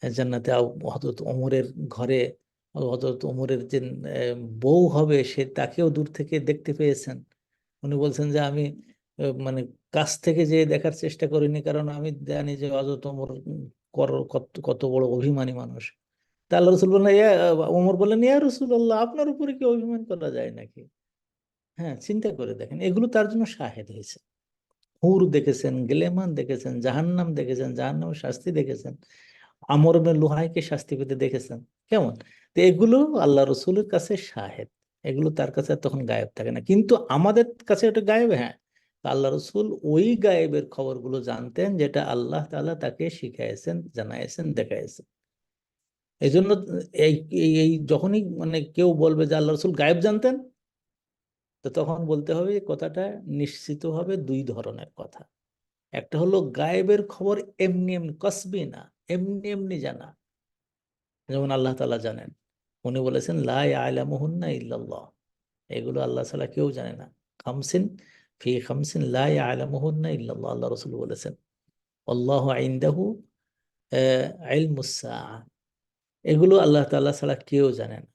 A: জান্নাতে হযরত ওমরের ঘরে হযরত ওমরের যে বউ হবে, সে তাকেও দূর থেকে দেখতে পেয়েছেন। উনি বলছেন যে আমি মানে কাছ থেকে যে দেখার চেষ্টা করিনি, কারণ আমি জানি যে হযরত ওমর কত কত বড় অভিমানী মানুষ। তা আল্লাহ রসুল বললেন, ওমর বললেন, ইয়া রাসূলুল্লাহ, আপনার উপরে কি অভিমান করা যায় নাকি? হ্যাঁ, চিন্তা করে দেখেন, এগুলো তার জন্য শাহেদ হয়েছে। হুর দেখেছেন, গেলেমান দেখেছেন, জাহান্নাম দেখেছেন, জাহান্নামের শাস্তি দেখেছেন, আমর ইবনে লুহাইকে শাস্তি পেতে দেখেছেন। কেমন? তো এগুলো আল্লাহ রসুলের কাছে শাহেদ, এগুলো তার কাছে তখন গায়েব থাকে না, কিন্তু আমাদের কাছে ওটা গায়েব। হ্যাঁ, আল্লাহ রসুল ওই গায়েবের খবরগুলো জানতেন যেটা আল্লাহ তাআলা তাকে শিখাইছেন, জানাইছেন, দেখাইছেন। এই জন্য এই এই এই যখনই মানে কেউ বলবে যে আল্লাহ রসুল গায়েব জানতেন, তো তখন বলতে হবে এই কথাটা নিশ্চিত হবে দুই ধরনের কথা। একটা হলো গায়েবের খবর এমনি এমনি কসবি না, এমনি এমনি জানা, যেমন আল্লাহ তাআলা জানেন। উনি বলেছেন লা ইয়ালামুহুন্না ইল্লাল্লাহ, এগুলো আল্লাহ ছাড়া কেউ জানে না। খামসিন ফি খামসিন লা ইয়ালামুহুন্না ইল্লাল্লাহ, আল্লাহ রাসূল বলেছেন। আল্লাহু ইনদাহু ইলমুস সাআ, এগুলো আল্লাহ তাআলা ছাড়া কেউ জানে না।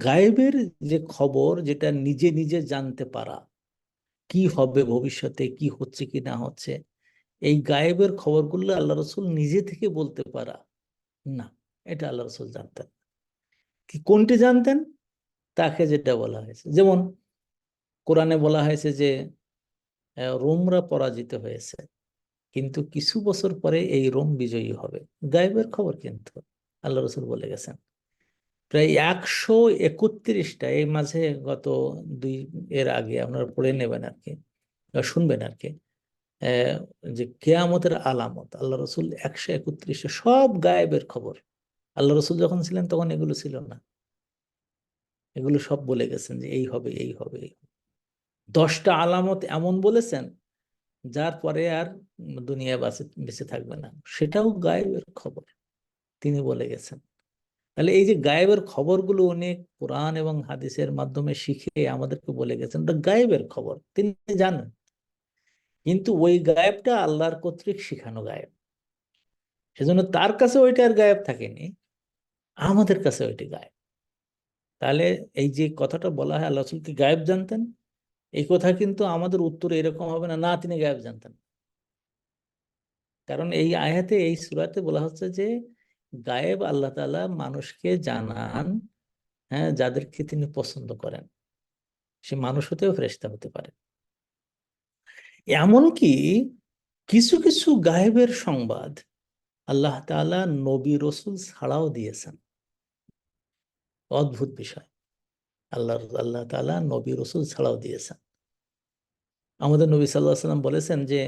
A: গায়েবের যে খবর, যেটা নিজে নিজে জানতে পারা, কি হবে ভবিষ্যতে, কি হচ্ছে কি না হচ্ছে, এই গায়েবের খবরগুলো আল্লাহ রসুল নিজে থেকে বলতে পারা না, এটা আল্লাহ রসুল জানতেন। কি কোনটি জানতেন? তাকে যেটা বলা হয়েছে, যেমন কোরআনে বলা হয়েছে যে রোমরা পরাজিত হয়েছে, কিন্তু কিছু বছর পরে এই রোম বিজয়ী হবে। গায়েবের খবর কিন্তু আল্লাহ রসুল বলে গেছেন। প্রায় 131টা, এই মাঝে গত দুই এর আগে আপনারা পড়ে নেবেন আর কি, বা শুনবেন আর কি, আহ, যে কেয়ামতের আলামত আল্লাহ রসুল 131টা সব গায়েবের খবর। আল্লাহ রসুল যখন ছিলেন তখন এগুলো ছিল না, এগুলো সব বলে গেছেন যে এই হবে, এই হবে, এই হবে। 10টা আলামত এমন বলেছেন যার পরে আর দুনিয়া বাঁচে বেঁচে থাকবে না, সেটাও গায়েবের খবর, তিনি বলে গেছেন। তাহলে এই যে গায়েবের খবরগুলো উনি কোরআন এবং হাদিসের মাধ্যমে শিখে আমাদেরকে বলে গেছেন, ওটা গায়েবের খবর, তিনি জানেন। কিন্তু ওই গায়েবটা আল্লাহর কর্তৃক শিখানো গায়েব, সেজন্য তার কাছে ওইটা আর গায়েব থাকেনি, আমাদের কাছে ওইটি গায়েব। তাহলে এই যে কথাটা বলা হয় আল্লাহ রাসূল কি গায়েব জানতেন, এই কথা কিন্তু আমাদের উত্তর এরকম হবে না, না তিনি গায়েব জানতেন। কারণ এই আয়াতে, এই সূরাতে বলা হচ্ছে যে গায়েব আল্লাহ তাআলা মানুষকে জানান, হ্যাঁ, যাদেরকে তিনি পছন্দ করেন। সে মানুষ হতেও ফেরেশতা হতে পারে। এমনকি কিছু কিছু গায়েবের সংবাদ আল্লাহ তাআলা নবী রসুল ছাড়াও দিয়েছেন। অদ্ভুত বিষয়, আল্লাহ তাআলা নবী রসুল ছাড়াও দিয়েছেন। আমাদের নবী সাল্লাল্লাহু আলাইহি সাল্লাম বলেছেন যে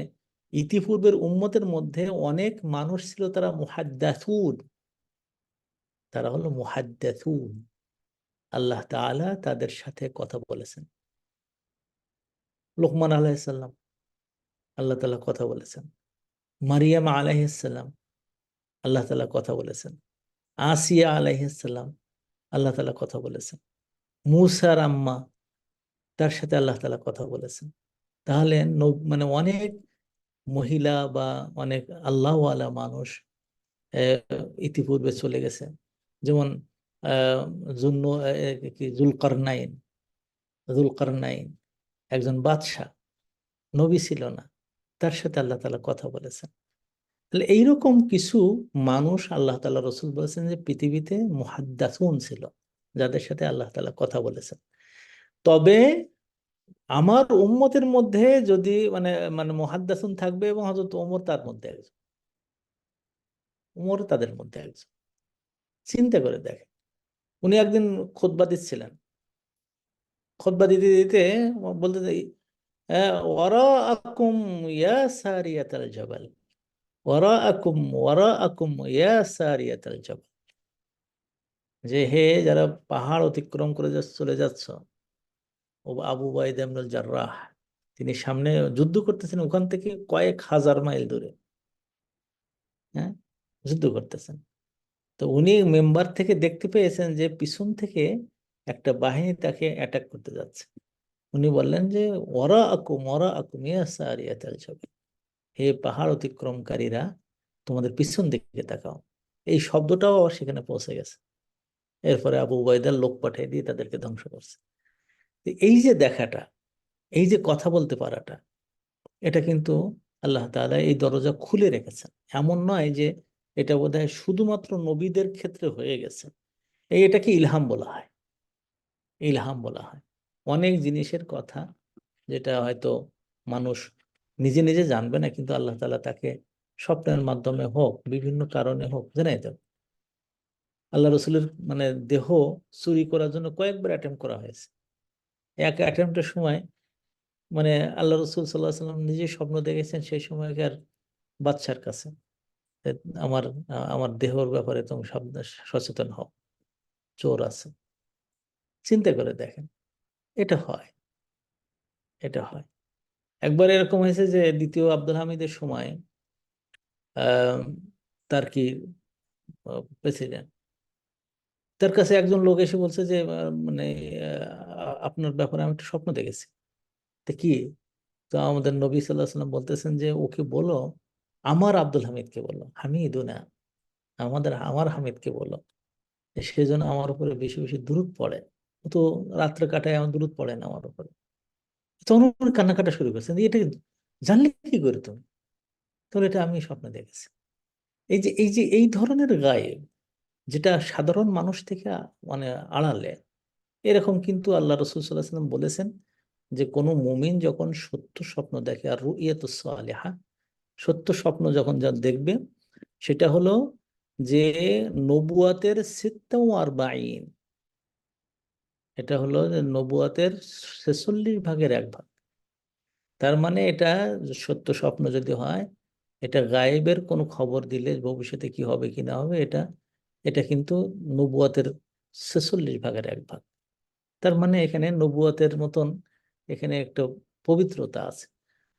A: ইতিপূর্বের উম্মতের মধ্যে অনেক মানুষ ছিল, তারা মুহাদ্দাসুন, তারা হলো মুহাদ্দাসুন। আল্লাহ তাআলা তাদের সাথে কথা বলেছেন। লোকমান আলাইহিস সালাম, আল্লাহ তাআলা কথা বলেছেন। মারিয়াম আলাইহিস সালাম, আল্লাহ তাআলা কথা বলেছেন। আসিয়া আলাইহিস সালাম, আল্লাহ তাআলা কথা বলেছেন। মূসার আম্মা, তার সাথে আল্লাহ তাআলা কথা বলেছেন। তাহলে মানে অনেক মহিলা বা অনেক আল্লাহওয়ালা মানুষ ইতিপূর্বে চলে গেছে। যেমন আহ জুন্ন কি জুলকারনাইন, জুলকারনাইন একজন বাদশাহ, নবী ছিল না, তার সাথে আল্লাহ তাআলা কথা বলেছেন। তাহলে এইরকম কিছু মানুষ আল্লাহ তাআলা, রসুল বলেছেন যে পৃথিবীতে মুহাদ্দাসুন ছিল, যাদের সাথে আল্লাহ তাআলা কথা বলেছেন। তবে আমার উম্মতের মধ্যে যদি মানে মানে মুহাদ্দাসুন থাকবে, এবং হযরত ওমর তার মধ্যে একজন, ওমর তাদের মধ্যে একজন। চিন্তা করে দেখেন, উনি একদিন খুতবা দিচ্ছিলেন, খুতবা দিতে দিতে বলতে ওয়ারাআকুম ইয়া সারিয়াতাল জাবাল, ওয়ারাআকুম ওয়ারাআকুম ইয়া সারিয়াতাল জাবাল, যে হে যারা পাহাড় অতিক্রম করে চলে যাচ্ছ, ও আবু উবাইদা ইবনুল জাররাহ, তিনি সামনে যুদ্ধ করতেছেন, ওখান থেকে কয়েক হাজার মাইল দূরে, হ্যাঁ, যুদ্ধ করতেছেন। তো উনি মেম্বার থেকে দেখতে পেয়েছেন যে পিছন থেকে একটা বাহিনী তাকে অ্যাটাক করতে যাচ্ছে। উনি বললেন যে ওরা আকুম ইয়া সারিয়াতাল জাবাল, হে পাহাড় অতিক্রমকারীরা, তোমাদের পিছন দিকে তাকাও। এই শব্দটাও আবার সেখানে পৌঁছে গেছে। এরপরে আবু উবাইদার লোক পাঠিয়ে দিয়ে তাদেরকে ধ্বংস করছে। তো এই যে দেখাটা, এই যে কথা বলতে পারাটা, এটা কিন্তু আল্লাহ তাআলা এই দরজা খুলে রেখেছেন। এমন নয় যে এটা বোধহয় শুধুমাত্র নবীদের ক্ষেত্রে হয়ে গেছে। এটাকে ইলহাম বলা হয়, ইলহাম বলা হয়। অনেক জিনিসের কথা যেটা হয়তো মানুষ নিজে নিজে জানবে না, কিন্তু আল্লাহ তাআলা তাকে স্বপ্নের মাধ্যমে হোক, বিভিন্ন কারণে হোক, জানাই দেন। আল্লাহ রসুলের মানে দেহ চুরি করার জন্য কয়েকবার অ্যাটেম্প করা হয়েছে। এক অ্যাটেম্পটের সময় মানে আল্লাহ রসুল সাল্লাহ সাল্লাম নিজে স্বপ্ন দেখেছেন সেই সময়কার বাদশার কাছে, যে আমার আমার দেহর ব্যাপারে তুমি সচেতন হও, চোর আছে। চিন্তা করে দেখেন, এটা হয়, এটা হয়। একবার এরকম হয়েছে যে দ্বিতীয় আব্দুল হামিদের সময় আহ তার কি প্রেসিডেন্ট, তার কাছে একজন লোক এসে বলছে যে মানে আপনার ব্যাপারে আমি একটা স্বপ্ন দেখেছি। তো কি? তো আমাদের নবী সাল্লাহ সাল্লাম বলতেছেন যে ওকে বলো, আমার আব্দুল হামিদকে বলো, হামিদও না, আমার হামিদকে বলো, যে সে যেন আমার উপরে বেশি বেশি দুরূদ পড়ে। ও তো রাত্রে কাটায়, আমার দুরূদ পড়ে না আমার উপরে। তখন উনি কান্নাকাটা শুরু করছেন, এটা জানলে কি করে তুমি? তাহলে এটা আমি স্বপ্নে দেখেছি। এই যে এই ধরনের গায়েব, যেটা সাধারণ মানুষ থেকে মানে আড়ালে, এরকম কিন্তু আল্লাহ রসুল সাল্লাহ সাল্লাম বলেছেন যে কোনো মুমিন যখন সত্য স্বপ্ন দেখে, আর রুইয়াতুস সালিহা, সত্য স্বপ্ন যখন যা দেখবে, সেটা হলো যে নবুয়াতের সিত্তাও আর বাইন, এটা হলো যে নবুয়াতের 46 ভাগের 1 ভাগ। তার মানে এটা সত্য স্বপ্ন যদি হয়, এটা গায়েবের কোনো খবর দিলে ভবিষ্যতে কি হবে কি না হবে, এটা এটা কিন্তু নবুয়াতের 46 ভাগের 1 ভাগ। তার মানে এখানে নবুয়াতের মতন এখানে একটা পবিত্রতা আছে।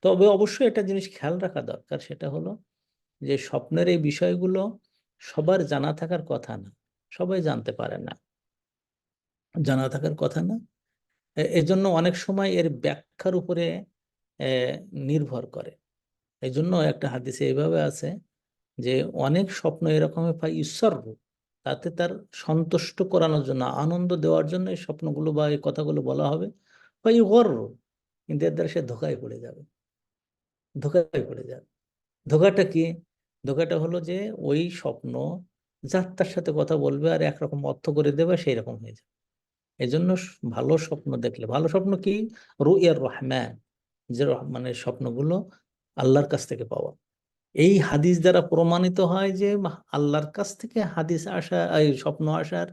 A: তবে অবশ্যই একটা জিনিস খেয়াল রাখা দরকার, সেটা হলো যে স্বপ্নের এই বিষয়গুলো সবার জানা থাকার কথা না, সবাই জানতে পারে না, জানা থাকার কথা না। এজন্য অনেক সময় এর ব্যাখ্যার উপরে নির্ভর করে। এই জন্য একটা হাদিসে এইভাবে আছে যে অনেক স্বপ্ন এরকম পাই ঈশ্বর, তাতে তার সন্তুষ্ট করানোর জন্য, আনন্দ দেওয়ার জন্য এই স্বপ্নগুলো বা এই কথাগুলো বলা হবে, বা গর্ব, কিন্তু এর দ্বারা সে ধোকায় পড়ে যাবে, ধোকায় পড়ে যাবে। ধোকাটা কি? ধোকাটা হলো যে ওই স্বপ্ন যার তার সাথে কথা বলবে আর একরকম অর্থ করে দেবে, সেই রকম হয়ে যাবে। এই জন্য ভালো স্বপ্ন দেখলে, ভালো স্বপ্ন কি? রুইয়ার রহমান, যে মানে স্বপ্নগুলো আল্লাহর কাছ থেকে পাওয়া। এই হাদিস দ্বারা প্রমাণিত হয় যে আল্লাহর কাছ থেকে হাদিস আসা, এই স্বপ্ন আসার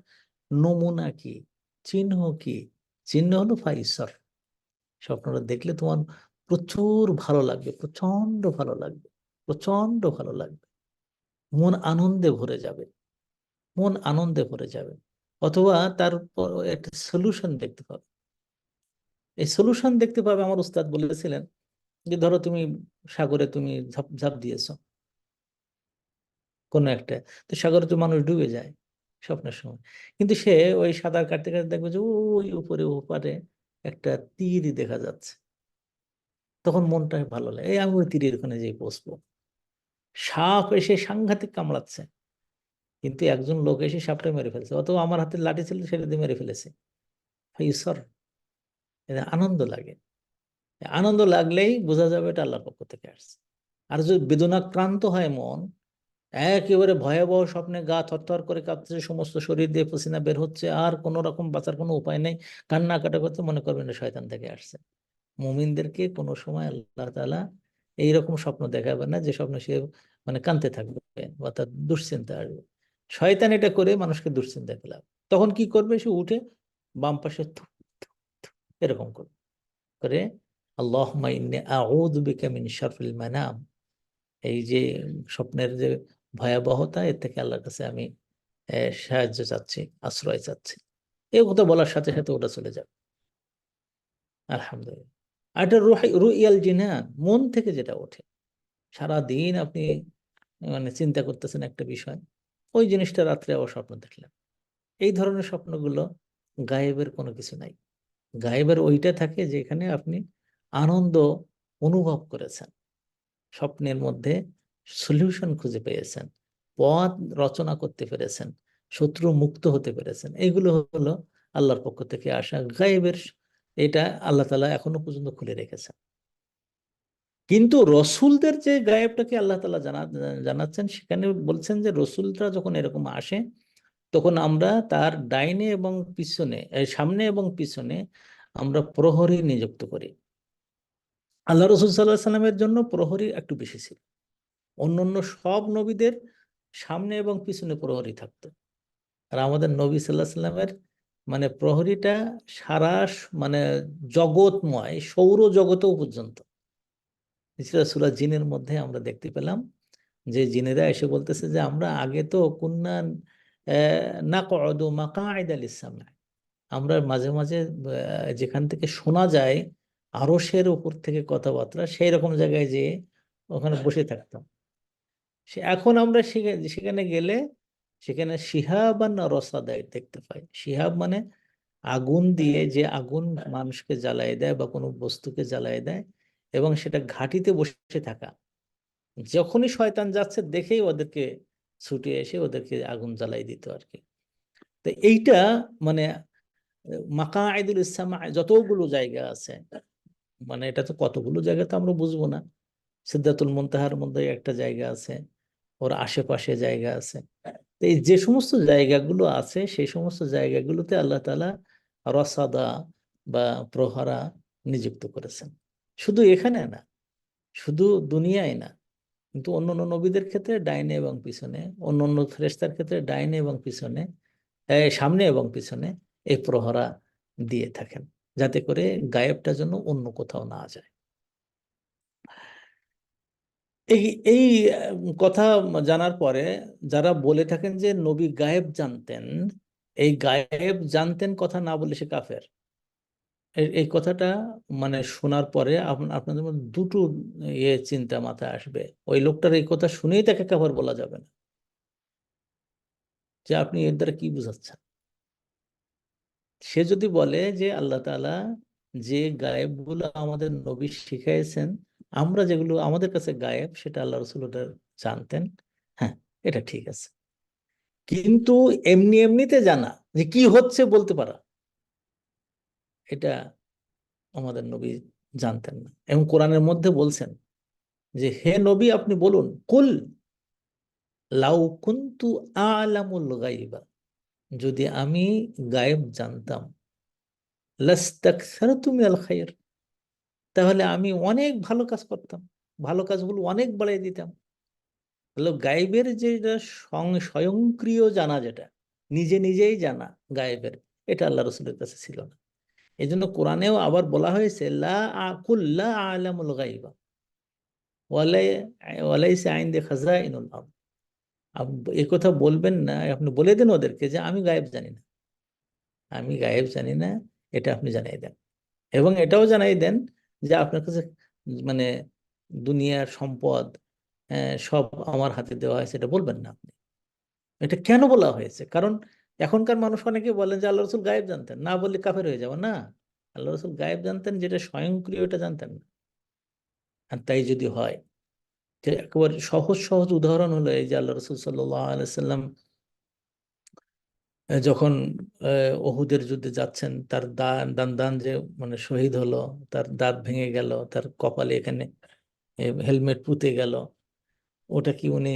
A: নমুনা কি, চিহ্ন কি? চিহ্ন হলো ফাইসর। স্বপ্নটা দেখলে তোমার প্রচুর ভালো লাগবে, প্রচন্ড ভালো লাগবে, প্রচন্ড ভালো লাগবে, মন আনন্দে ভরে যাবে, মন আনন্দে ভরে যাবে। অথবা তার একটা সলিউশন দেখতে পাবে। এই সলিউশন দেখতে পাবে, আমার উস্তাদ বলেছিলেন যে ধরো তুমি সাগরে তুমি ঝাঁপ ঝাঁপ দিয়েছো কোনো একটা, তো সাগরে তো মানুষ ডুবে যায় স্বপ্নের সময়, কিন্তু সে ওই সাঁতার কাটতে কাটতে দেখবে যে ওই উপরে ওপারে একটা তীর দেখা যাচ্ছে। তখন মনটা ভালো লাগে, এই আমি ওই তীরের ওখানে যেয়ে পৌঁছবো। সাপ এসে সাংঘাতিক কামড়াচ্ছে, কিন্তু একজন লোক এসে সাপটা মেরে ফেলছে, অথবা আমার হাতে লাঠি ছিল সেটা দিয়ে মেরে ফেলেছে। ঈশ্বর, এটা আনন্দ লাগে। আনন্দ লাগলেই বোঝা যাবে এটা আল্লাহর পক্ষ থেকে আসছে। আর যদি বেদনাক্রান্ত হয় মন, একেবারে ভয়াবহ স্বপ্নে গা থরথর করে কাঁপছে, সমস্ত শরীর দিয়ে পসিনা বের হচ্ছে, আর কোনো রকম বাঁচার কোনো উপায় নেই, কান্নাকাটা করতে, মনে করবেন এটা শয়তান থেকে আসছে। মুমিনদেরকে কোনো সময় আল্লাহ তাআলা এইরকম স্বপ্ন দেখাবে না যে স্বপ্ন সে মানে কাঁদতে থাকবে বা তার দুশ্চিন্তা আসবে। শয়তান এটা করে মানুষকে দুশ্চিন্তা ফেলাবে। তখন কি করবে? সে উঠে বাম পাশে থু থু থু এরকম করবে, করে আল্লাহুম্মা ইন্নী আউযু বিকা মিন শাররিল মানাম, এই যে স্বপ্নের যে ভয়াবহতা, এর থেকে আল্লাহর কাছে আমি সাহায্য চাচ্ছি, আশ্রয় চাচ্ছি। এই কথা বলার সাথে সাথে ওটা চলে যাবে। আলহামদুলিল্লাহ। আর এটা রুইয়াল জিনান, মন থেকে যেটা ওঠে। সারাদিন আপনি মানে চিন্তা করতেছেন একটা বিষয়, ওই জিনিসটা রাত্রে আবার স্বপ্ন দেখলেন। এই ধরনের স্বপ্নগুলো গায়েবের কোনো কিছু নাই। গায়েবের ওইটা থাকে যেখানে আপনি আনন্দ অনুভব করেছেন, স্বপ্নের মধ্যে সলিউশন খুঁজে পেয়েছেন, পথ রচনা করতে পেরেছেন, শত্রু মুক্ত হতে পেরেছেন। এইগুলো হলো আল্লাহর পক্ষ থেকে আসা গায়েবের। এটা আল্লাহ তাআলা এখনো পর্যন্ত খুলে রেখেছেন। কিন্তু রসুলদের যে গায়েবটাকে আল্লাহ তাআলা জানাচ্ছেন, সেখানে বলছেন যে রসুলরা যখন এরকম আসে, তখন আমরা তার ডাইনে এবং পিছনে, সামনে এবং পিছনে আমরা প্রহরী নিযুক্ত করি। আল্লাহ রসুল সাল্লাহ সাল্লামের জন্য প্রহরী একটু বেশি ছিল। অন্যান্য সব নবীদের সামনে এবং পিছনে প্রহরী থাকতো, আর আমাদের নবী সাল্লাহ সাল্লামের মানে প্রহরীটা সারা মানে জগৎময় সৌর জগতেও পর্যন্ত। সেটা সূরা জিনের মধ্যে আমরা দেখতে পেলাম যে জিনেরা এসে বলতেছে যে আমরা আগে তো কুন্না নাকউদু মাকআইদা লিস-সামঈ, আমরা মাঝে মাঝে যেখান থেকে শোনা যায় আরশের উপর থেকে কথাবার্তা, সেই রকম জায়গায় যেয়ে ওখানে বসে থাকতাম। এখন আমরা সেখানে গেলে সেখানে শিহাবান রসাদায় দেখতে পাই। শিহাব মানে আগুন দিয়ে, যে আগুন মানুষকে জ্বালায় দেয় বা কোনো বস্তুকে জ্বালায় দেয়, এবং সেটা ঘাঁটিতে বসে থাকা। যখনই শয়তান যাচ্ছে দেখেই ওদেরকে ছুটে এসে ওদেরকে আগুন জ্বালাই দিত আর কি। তো এইটা মানে মাকাঈদুল ইসলাম যতগুলো জায়গা আছে, মানে এটা তো কতগুলো জায়গা তো আমরা বুঝবো না। সিদ্ধাতুল মুনতাহার মধ্যে একটা জায়গা আছে, ওর আশেপাশে জায়গা আছে। তো এই যে সমস্ত জায়গাগুলো আছে সেই সমস্ত জায়গাগুলোতে আল্লাহ তাআলা রসাদা বা প্রহরা নিযুক্ত করেছেন। শুধু এখানে না, শুধু দুনিয়ায় না, কিন্তু অন্য অন্য নবীদের ক্ষেত্রে ডাইনে এবং পিছনে, অন্য অন্য ফেরেশতার ক্ষেত্রে ডাইনে এবং পিছনে, সামনে এবং পিছনে এই প্রহরা দিয়ে থাকেন, যাতে করে গায়েবটা যেন অন্য কোথাও না যায়। এই এই কথা জানার পরে যারা বলে থাকেন যে নবী গায়েব জানতেন, এই গায়েব জানতেন কথা না বলে সে কাফের, এই কথাটা মানে শোনার পরে আপনাদের মধ্যে দুটো চিন্তা মাথায় আসবে। ওই লোকটার এই কথা শুনেই তাকে কাফের বলা যাবে না, যে আপনি এর দ্বারা কি বুঝাচ্ছেন। সে যদি বলে যে আল্লাহ তাআলা যে গায়েবগুলো আমাদের নবী শিখাইছেন, আমরা যেগুলো আমাদের কাছে গায়েব সেটা আল্লাহ রাসূল ওটা জানতেন, হ্যাঁ, এটা ঠিক আছে। কিন্তু এমনি এমনিতে জানা যে কি হচ্ছে বলতে পারা, এটা আমাদের নবী জানতেন না। এবং কোরআনের মধ্যে বলছেন যে হে নবী আপনি বলুন, কুল লাউ কুনতু আ'লামুল গায়বা, যদি আমি গায়েব জানতাম, লাস্তাকসারতু মিনাল খায়র, তাহলে আমি অনেক ভালো কাজ করতাম, ভালো কাজগুলো অনেক বাড়িয়ে দিতাম। হলো গায়েবের যেটা স্বয়ংক্রিয় জানা, যেটা নিজে নিজেই জানা গায়েবের, এটা আল্লাহ রসুলের কাছে ছিল না। এই জন্য কোরআনেও আবার বলা হয়েছে লা কুল লা আ'লামুল গায়বা ওয়ালাইসা ইনদি খাযাইনুল আরদ, এই কথা বলবেন না, আপনি বলে দেন ওদেরকে যে আমি গায়েব জানি না, আমি গায়েব জানি না, এটা আপনি জানিয়ে দেন। এবং এটাও জানাই দেন যে আপনার কাছে মানে দুনিয়ার সম্পদ সব আমার হাতে দেওয়া হয়েছে, এটা বলবেন না আপনি। এটা কেন বলা হয়েছে? কারণ এখনকার মানুষ অনেকে বলেন যে আল্লাহ রসুল গায়েব জানতেন, না বললে কাফের হয়ে যাবে না। আল্লাহ রসুল গায়েব জানতেন, যেটা স্বয়ংক্রিয় এটা জানতেন না। আর তাই যদি হয়, যে একেবারে সহজ সহজ উদাহরণ হলো এই যে আল্লাহ রসুল সাল্লাহ আলাইসাল্লাম যখন ওহুদের যুদ্ধে যাচ্ছেন, তার দান দান যে মানে শহীদ হলো, তার দাঁত ভেঙে গেল, তার কপালে এখানে হেলমেট পুঁতে গেল, ওটা কি উনি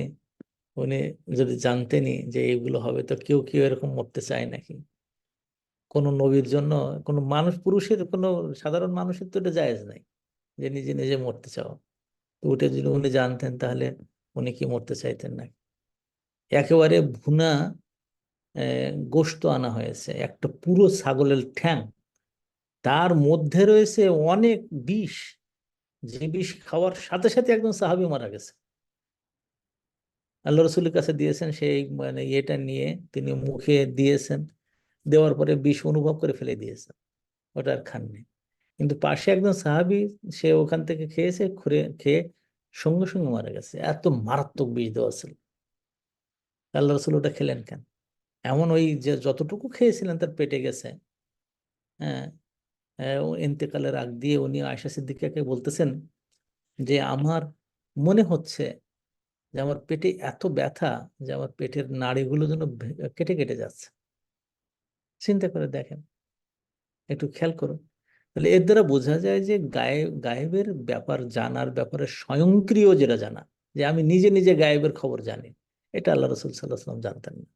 A: উনি যদি জানতেনই যে এগুলো হবে, তো কেউ কেউ এরকম মরতে চায় নাকি? কোনো নবীর জন্য, কোনো মানুষ, পুরুষের কোনো সাধারণ মানুষের তো এটা জায়েজ নাই যে নিজে নিজে মরতে চাও। তো ওটা যদি উনি জানতেন তাহলে উনি কি মরতে চাইতেন না? একেবারে ভুনা গোশত আনা হয়েছে, একটা পুরো ছাগলের ঠ্যাং, তার মধ্যে রয়েছে অনেক বিষ, যে বিষ খাওয়ার সাথে সাথে একজন সাহাবী মারা গেছে। আল্লাহ রসুলের কাছে দিয়েছেন, সেই মানে ইয়েটা নিয়ে তিনি মুখে দিয়েছেন, দেওয়ার পরে বিষ অনুভব করে ফেলে দিয়েছেন, ওটা আর খাননি। কিন্তু পাশে একজন সাহাবী, সে ওখান থেকে খেয়েছে, খেয়ে সঙ্গে সঙ্গে মারা গেছে, এত মারাত্মক বিষ দেওয়া ছিল। আল্লাহ রসুল ওটা খেলেন কেন? এমন ওই যে যতটুকু খেয়েছিলেন তার পেটে গেছে। হ্যাঁ, ও ইন্তেকালের আগ দিয়ে উনি আয়েশা সিদ্দিকাকে বলতেছেন যে আমার মনে হচ্ছে যে আমার পেটে এত ব্যথা যে আমার পেটের নাড়িগুলো যেন কেটে কেটে যাচ্ছে। চিন্তা করে দেখেন, একটু খেয়াল করুন। তাহলে এর দ্বারা বোঝা যায় যে গায়েবের ব্যাপার জানার ব্যাপারে স্বয়ংক্রিয় যেটা জানা, যে আমি নিজে নিজে গায়েবের খবর জানি, এটা আল্লাহ রসুল সাল্লাহ সাল্লাম জানতেন না।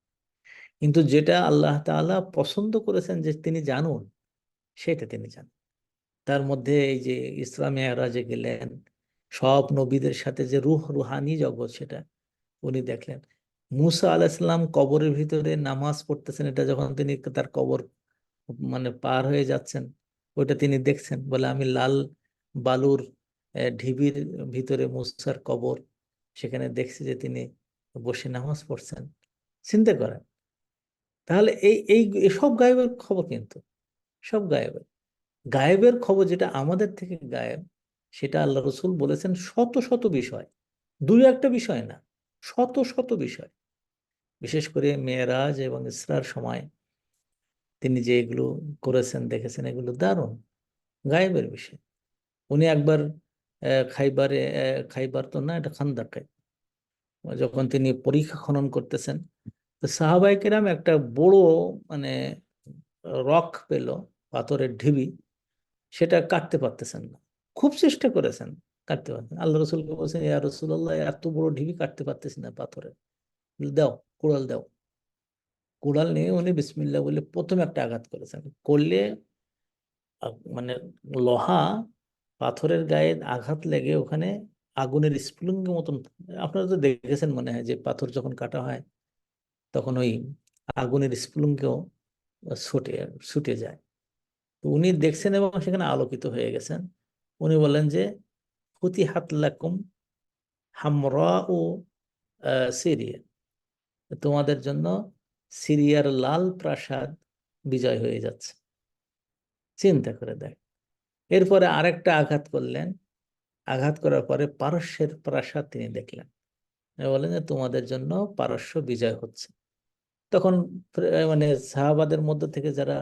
A: কিন্তু যেটা আল্লাহ তাআলা পছন্দ করেছেন যে তিনি জানুন, সেটা তিনি জানেন। তার মধ্যে এই যে ইসরা মেরাজে গেলেন, সব নবীদের সাথে যে রুহানি জগৎ, সেটা উনি দেখলেন। মুসা আলাইহিস সালাম কবরের ভিতরে নামাজ পড়তেছেন, এটা যখন তিনি তার কবর মানে পার হয়ে যাচ্ছেন, ওইটা তিনি দেখছেন। বলে আমি লাল বালুর ঢিবির ভিতরে মুসার কবর, সেখানে দেখছি যে তিনি বসে নামাজ পড়ছেন। চিন্তা করেন। তাহলে এই এই এই সব গায়েবের খবর, কিন্তু সব গায়েবের। গায়েবের খবর যেটা আমাদের থেকে গায়েব, সেটা আল্লাহ রসুল বলেছেন শত শত বিষয়, দুই একটা বিষয় না, শত শত বিষয়। বিশেষ করে মেয়েরাজ এবং ইসরার সময় তিনি যে এগুলো করেছেন, দেখেছেন, এগুলো দারুণ গায়েবের বিষয়। উনি একবার খাইবারে, খাইবার তো না, এটা খান্দাকে, যখন তিনি পরীক্ষা খনন করতেছেন, তো সাহাবায়ে কেরাম একটা বড় মানে রক পেল, পাথরের ঢিবি, সেটা কাটতে পারতেছেন না। খুব চেষ্টা করেছেন, কাটতে পারতেন। আল্লাহ রসুলকে বলছেন, ইয়া রাসূলুল্লাহ, এত বড় ঢিবি কাটতে পারতেছি না পাথরের, দাও কুড়াল দাও। কুড়াল নিয়ে উনি বিসমিল্লাহ বলে প্রথমে একটা আঘাত করেছেন, করলে মানে লোহা পাথরের গায়ে আঘাত লেগে ওখানে আগুনের স্ফুলিঙ্গের মতন। আপনারা তো দেখেছেন মনে হয়, যে পাথর যখন কাটা হয় তখন ওই আগুনের স্ফুলিঙ্গেও ছুটে ছুটে যায়। তো উনি দেখছেন এবং সেখানে আলোকিত হয়ে গেছেন। উনি বলেন যে ফুতিহাত লাকুম হামরা ও সিরিয়া, তোমাদের জন্য সিরিয়ার লাল প্রাসাদ বিজয় হয়ে যাচ্ছে। চিন্তা করে দেখ। এরপরে আরেকটা আঘাত করলেন, আঘাত করার পরে পারস্যের প্রাসাদ তিনি দেখলেন। বলেন যে তোমাদের জন্য পারস্য বিজয় হচ্ছে। তখন মানে সাহাবাদের মধ্য থেকে যারা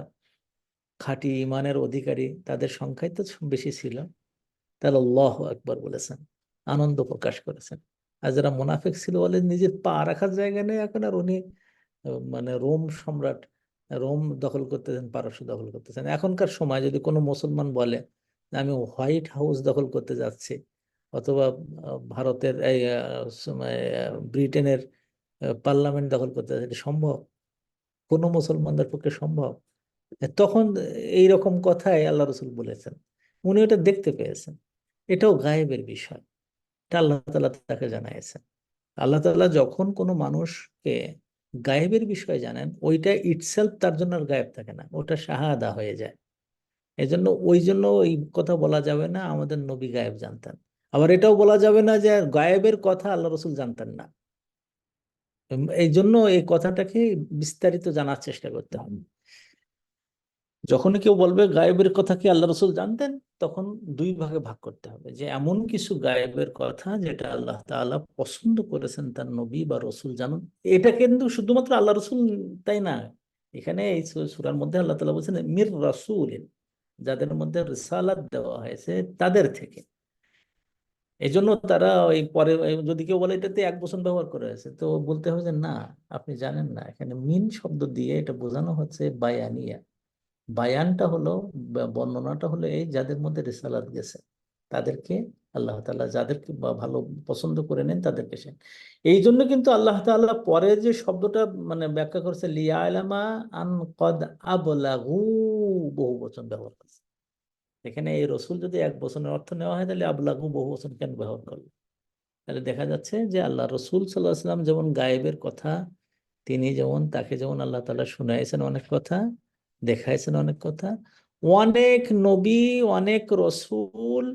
A: খাঁটি ইমানের অধিকারী, তাদের সংখ্যাই তো বেশি ছিল, তাহলে আল্লাহু আকবার বলেছেন, আনন্দ প্রকাশ করেছেন। আর যারা মুনাফিক ছিল, বলে নিজের পা রাখার জায়গা নেই এখন, আর উনি মানে রোম সম্রাট, রোম দখল করতেছেন, পারস্য দখল করতেছেন। এখনকার সময় যদি কোনো মুসলমান বলে যে আমি হোয়াইট হাউস দখল করতে যাচ্ছি, অথবা ভারতের এই ব্রিটেনের পার্লামেন্ট দখল করতে যাচ্ছে, এটা সম্ভব? কোনো মুসলমানদের পক্ষে সম্ভব? তখন এই রকম কথাই আল্লাহ রসুল বলেছেন, উনি ওটা দেখতে পেয়েছেন। এটাও গায়েবের বিষয়, এটা আল্লাহ তাআলা তাকে জানাইছেন। আল্লাহ তাআলা যখন কোনো মানুষকে গায়েবের বিষয় জানেন, ওইটা ইটসেলফ তার জন্য আর গায়েব থাকে না, ওটা শাহাদা হয়ে যায়। এজন্য ওই জন্য এই কথা বলা যাবে না আমাদের নবী গায়েব জানতেন। আবার এটাও বলা যাবে না যে গায়েবের কথা আল্লাহ রসুল জানতেন না। এই জন্য এই কথাটাকে বিস্তারিত জানার চেষ্টা করতে হবে। যখন কেউ বলবে গায়েবের কথা কি আল্লাহ রসুল জানতেন, তখন দুই ভাগে ভাগ করতে হবে, যে এমন কিছু গায়েবের কথা যেটা আল্লাহ তাআলা পছন্দ করেছেন তার নবী বা রসুল জানুন। এটা কিন্তু শুধুমাত্র আল্লাহ রসুল তাই না, এখানে এই সূরার মধ্যে আল্লাহ তাআলা বলছেন মির রাসূল, যাদের মধ্যে রিসালাত দেওয়া হয়েছে তাদের থেকে। এই জন্য তারা ওই পরে যদি কেউ বলে এটাতে এক বচন ব্যবহার করা হয়েছে, তো বলতে হবে যে না, আপনি জানেন না, এখানে মিন শব্দ দিয়ে এটা বোঝানো হচ্ছে বায়ানিয়া। বায়ানটা হলো বর্ণনাটা হলো এই, যাদের মধ্যে রিসালাত গেছে তাদেরকে আল্লাহ তাআলা যাদেরকে ভালো পছন্দ করে নেন তাদেরকে সে। এই জন্য কিন্তু আল্লাহ তাআলা পরে যে শব্দটা মানে ব্যাখ্যা করছে লিয়ালামা আন কদ আবলাগু, বহু বচন ব্যবহার করছে। এখানে এই রসুল যদি এক বচনের অর্থ নেওয়া হয়, তাহলে আবলাগু বহু বচন কেন ব্যবহার করলো? তাহলে দেখা যাচ্ছে যে আল্লাহ রসুল সাল্লাল্লাহু আলাইহি ওয়াসাল্লাম যেমন গায়েবের কথা, তিনি যেমন তাকে যেমন আল্লাহ তাআলা শুনাইছেন অনেক কথা, দেখাইছেন অনেক কথা, অনেক নবী, অনেক রসুল,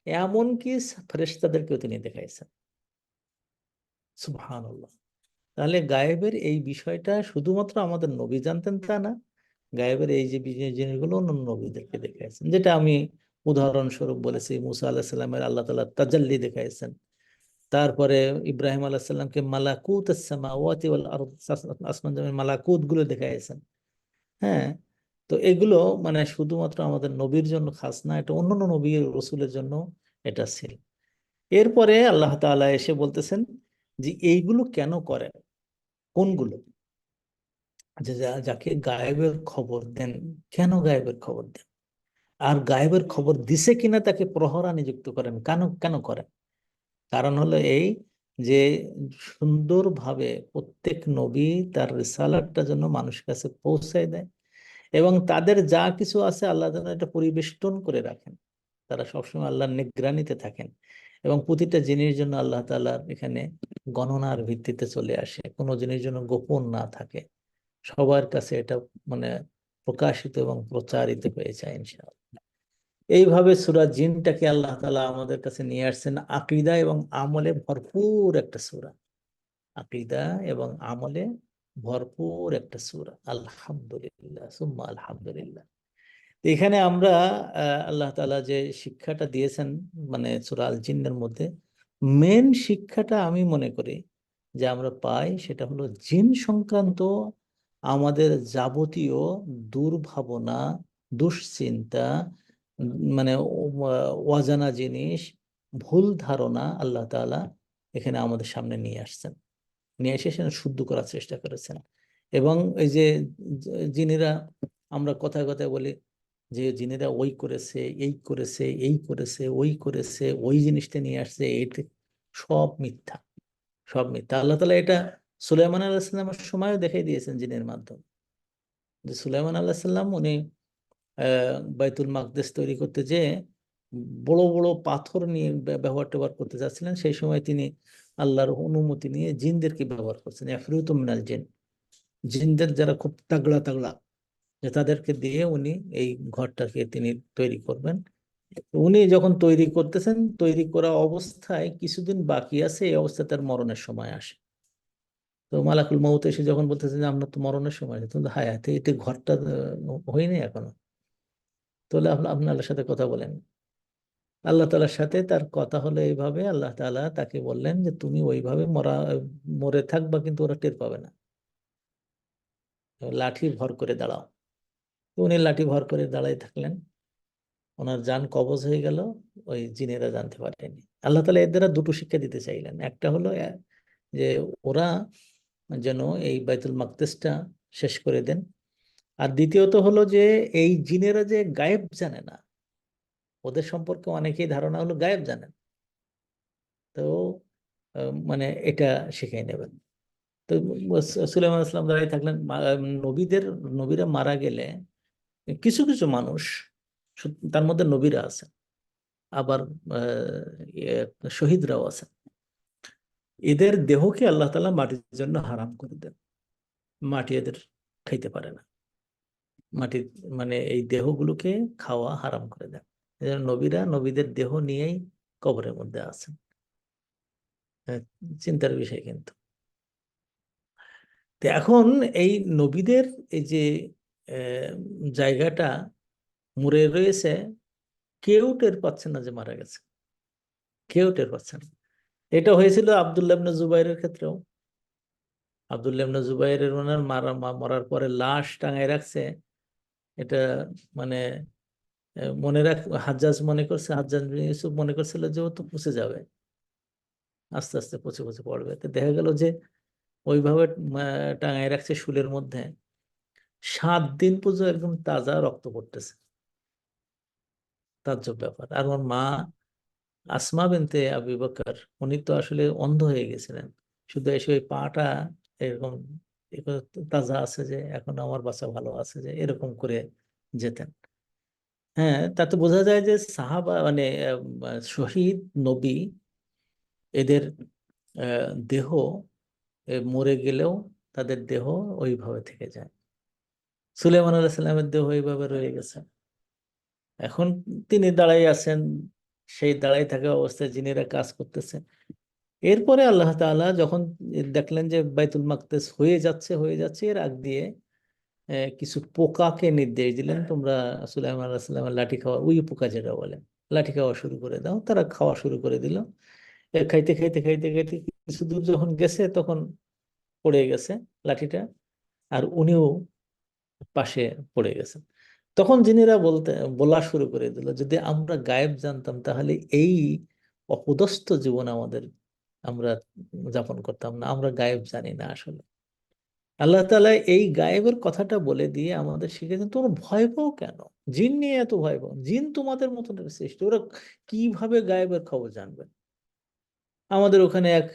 A: এমনকি ফেরেশতাদেরকেও তিনি দেখাইছেন। সুবহানাল্লাহ। তাহলে গায়েবের এই বিষয়টা শুধুমাত্র আমাদের নবী জানতেন তা না, গায়েবের এই যে জিনিসগুলো অন্য নবীদেরকে দেখাইছেন। যেটা আমি উদাহরণস্বরূপ বলেছি, মুসা আলাহিস সালামের আল্লাহ তাআলা তাজাল্লি দেখাইছেন। তারপরে ইব্রাহিম আলাইহিস সালামকে মালাকুত আস-সামাওয়াতি ওয়াল আরদ, আসমান জমির মালাকুত গুলো দেখাইছেন। হ্যাঁ, তো এগুলো মানে শুধুমাত্র আমাদের নবীর জন্য খাস না, এটা অন্যান্য নবী রসুলের জন্য এটা ছিল। এরপরে আল্লাহ তাআলা এসে বলতেছেন যে এইগুলো কেন করেন, কোনগুলো, যে যাকে গায়েবের খবর দেন, কেন গায়েবের খবর দেন, আর গায়েবের খবর দিছে কিনা তাকে প্রহরা নিযুক্ত করেন, কেন কেন করেন? কারণ হলো এই, যে সুন্দরভাবে প্রত্যেক নবী তার রিসালাতটা যেন মানুষের কাছে পৌঁছায় দেয়, এবং তাদের যা কিছু আছে আল্লাহ যেন এটা পরিবেষ্টন করে রাখেন। তারা সবসময় আল্লাহর নিগরানিতে থাকেন, এবং প্রতিটা জিনিস জন্য আল্লাহ তাআলার এখানে গণনার ভিত্তিতে চলে আসে, কোনো জিনিস যেন গোপন না থাকে, সবার কাছে এটা মানে প্রকাশিত এবং প্রচারিত হয়ে যায় ইনশাআল্লাহ। এইভাবে সূরা জিনটাকে আল্লাহ তাআলা আমাদের কাছে নিয়ে আসছেন আকীদা এবং আমলে ভরপুর একটা সূরা। আকীদা এবং আমলে ভরপুর একটা সূরা। আলহামদুলিল্লাহ সুম্মা আলহামদুলিল্লাহ। তো এখানে আমরা আল্লাহ তাআলা যে শিক্ষাটা দিয়েছেন মানে সূরা আল জিন্নের মধ্যে মেন শিক্ষাটা আমি মনে করি যে আমরা পাই সেটা হলো জিন সংক্রান্ত আমাদের যাবতীয় দুর্ভাবনা, দুশ্চিন্তা, মানে অজানা জিনিস, ভুল ধারণা আল্লাহ তাআলা এখানে আমাদের সামনে নিয়ে আসছেন, নিয়ে এসে সেটা শুদ্ধ করার চেষ্টা করেছেন। এবং এই যে জিনেরা আমরা কথায় কথায় বলি যে জিনেরা ওই করেছে, এই করেছে, এই করেছে, ওই করেছে, ওই জিনিসটা নিয়ে আসছে, এইটা সব মিথ্যা, সব মিথ্যা। আল্লাহ তাআলা এটা সুলাইমান আলাইহিস সালামের সময়ও দেখাই দিয়েছেন জিনের মাধ্যমে, যে সুলাইমান আলাইহিস সালাম উনি বাইতুল মাকদেস তৈরি করতে যেয়ে বড় বড় পাথর নিয়ে ব্যবহার ট্যাবহার করতে যাচ্ছিলেন, সেই সময় তিনি আল্লাহর অনুমতি নিয়ে জিনদেরকে ব্যবহার করছেন, ইফরিতুম মিনাল জিন, জিনদের যারা খুব তাগড়া তাগড়া, যে তাদেরকে দিয়ে উনি এই ঘরটাকে তিনি তৈরি করবেন। উনি যখন তৈরি করতেছেন, তৈরি করা অবস্থায় কিছুদিন বাকি আছে, এই অবস্থায় তার মরণের সময় আসে। তো মালাকুল মউত এসে যখন বলতেছেন যে আপনার তো মরণের সময়, কিন্তু হায়াতে এটা ঘরটা হয়নি এখনো, তাহলে আপনি আল্লাহর সাথে কথা বলেন। আল্লাহ তাআলার সাথে তার কথা হলো এইভাবে, আল্লাহ তাআলা তাকে বললেন যে তুমি ওইভাবে মরে থাকবা, কিন্তু ওরা টের পাবে না, লাঠি ভর করে দাঁড়াও। তো উনি লাঠি ভর করে দাঁড়াই থাকলেন, ওনার জান কবজ হয়ে গেল, ওই জিনেরা জানতে পারেনি। আল্লাহ তাআলা এর দ্বারা দুটো শিক্ষা দিতে চাইলেন, একটা হলো যে ওরা যেন এই বাইতুল মাকদেসটা শেষ করে দেন, আর দ্বিতীয়ত হলো যে এই জিনেরা যে গায়েব জানে না, ওদের সম্পর্কে অনেকেই ধারণা হলো গায়েব জানেন, তো মানে এটা শিখাই নেবেন। তো সুলাইমান আসলাম দাঁড়িয়ে থাকলেন। নবীদের, নবীরা মারা গেলে কিছু কিছু মানুষ, তার মধ্যে নবীরা আছে, আবার শহীদরাও আছে, এদের দেহকে আল্লাহ তাআলা মাটির জন্য হারাম করে দেন, মাটি এদের খাইতে পারে না, মাটি মানে এই দেহগুলোকে খাওয়া হারাম করে দেন। এজন্য নবীরা নবীদের দেহ নিয়েই কবরের মধ্যে আছেন। চিন্তার বিষয় কিন্তু। তো এখন এই নবীদের এই যে জায়গাটা মরে রয়েছে, কেউ টের পাচ্ছে না যে মারা গেছে, কেউ টের পাচ্ছে না। এটা হয়েছিল আব্দুল্লাহ ইবনে জুবাইরের ক্ষেত্রেও। আব্দুল্লাহ ইবনে জুবাইরের ওনার মরার পরে লাশ টাঙায় রাখছে, এটা মানে মনে রাখ, হাজ্জাজ মনে করছে, হাজ্জাজ বিন ইউসুফ মনে করছিল যে ও তো পচে যাবে, আস্তে আস্তে পচে পচে পড়বে। তো দেখা গেল যে ওইভাবে টাঙায় রাখছে শুলের মধ্যে, 7 দিন পর্যন্ত একদম তাজা রক্ত পড়তেছে। তাজ্জব ব্যাপার। আর ওর মা আসমা বিনতে আবু বকর, উনি তো আসলে অন্ধ হয়ে গেছিলেন, শুধু এসে ওই পাটা এরকম এ করে তাজা আছে, যে এখন আমার বাচ্চা ভালো আছে, যে এরকম করে যেতেন। হ্যাঁ, তাতে বোঝা যায় যে সাহাবা মানে শহীদ নবী, এদের দেহ মরে গেলেও তাদের দেহ ওইভাবে থেকে যায়। সুলাইমান আলাইহিস সালামের দেহ ওইভাবে রয়ে গেছে। এখন তিনি দাঁড়াই আছেন, সেই দাঁড়াই থাকা অবস্থায় জিনেরা কাজ করতেছে। এরপরে আল্লাহ তাআলা যখন দেখলেন যে বাইতুল মাকদেস হয়ে যাচ্ছে হয়ে যাচ্ছে, এর আগ দিয়ে কিছু পোকাকে নির্দেশ দিলেন, তোমরা সুলাইমান আলাইহিস সালামের লাঠি খাওয়া, ওই পোকা যেটা বলে, লাঠি খাওয়া শুরু করে দাও। তারা খাওয়া শুরু করে দিল। খাইতে খাইতে খাইতে খাইতে কিছু দূর যখন গেছে, তখন পড়ে গেছে লাঠিটা, আর উনিও পাশে পড়ে গেছেন। তখন জিনেরা বলা শুরু করে দিল, যদি আমরা গায়েব জানতাম তাহলে এই অপদস্থ জীবন আমাদের আমরা যাপন করতাম না, আমরা গায়েব জানি না আসলে। আল্লাহ তাআলা এই গায়েবের কথাটা বলে দিয়ে আমাদের শিখেছেন তোমরা ভয় পাও কেন, জিন নিয়ে এত ভয় পাও, জিন তোমাদের মতন সৃষ্টি, ওরা কিভাবে গায়েবের খবর জানবে। আমাদের ওখানে এক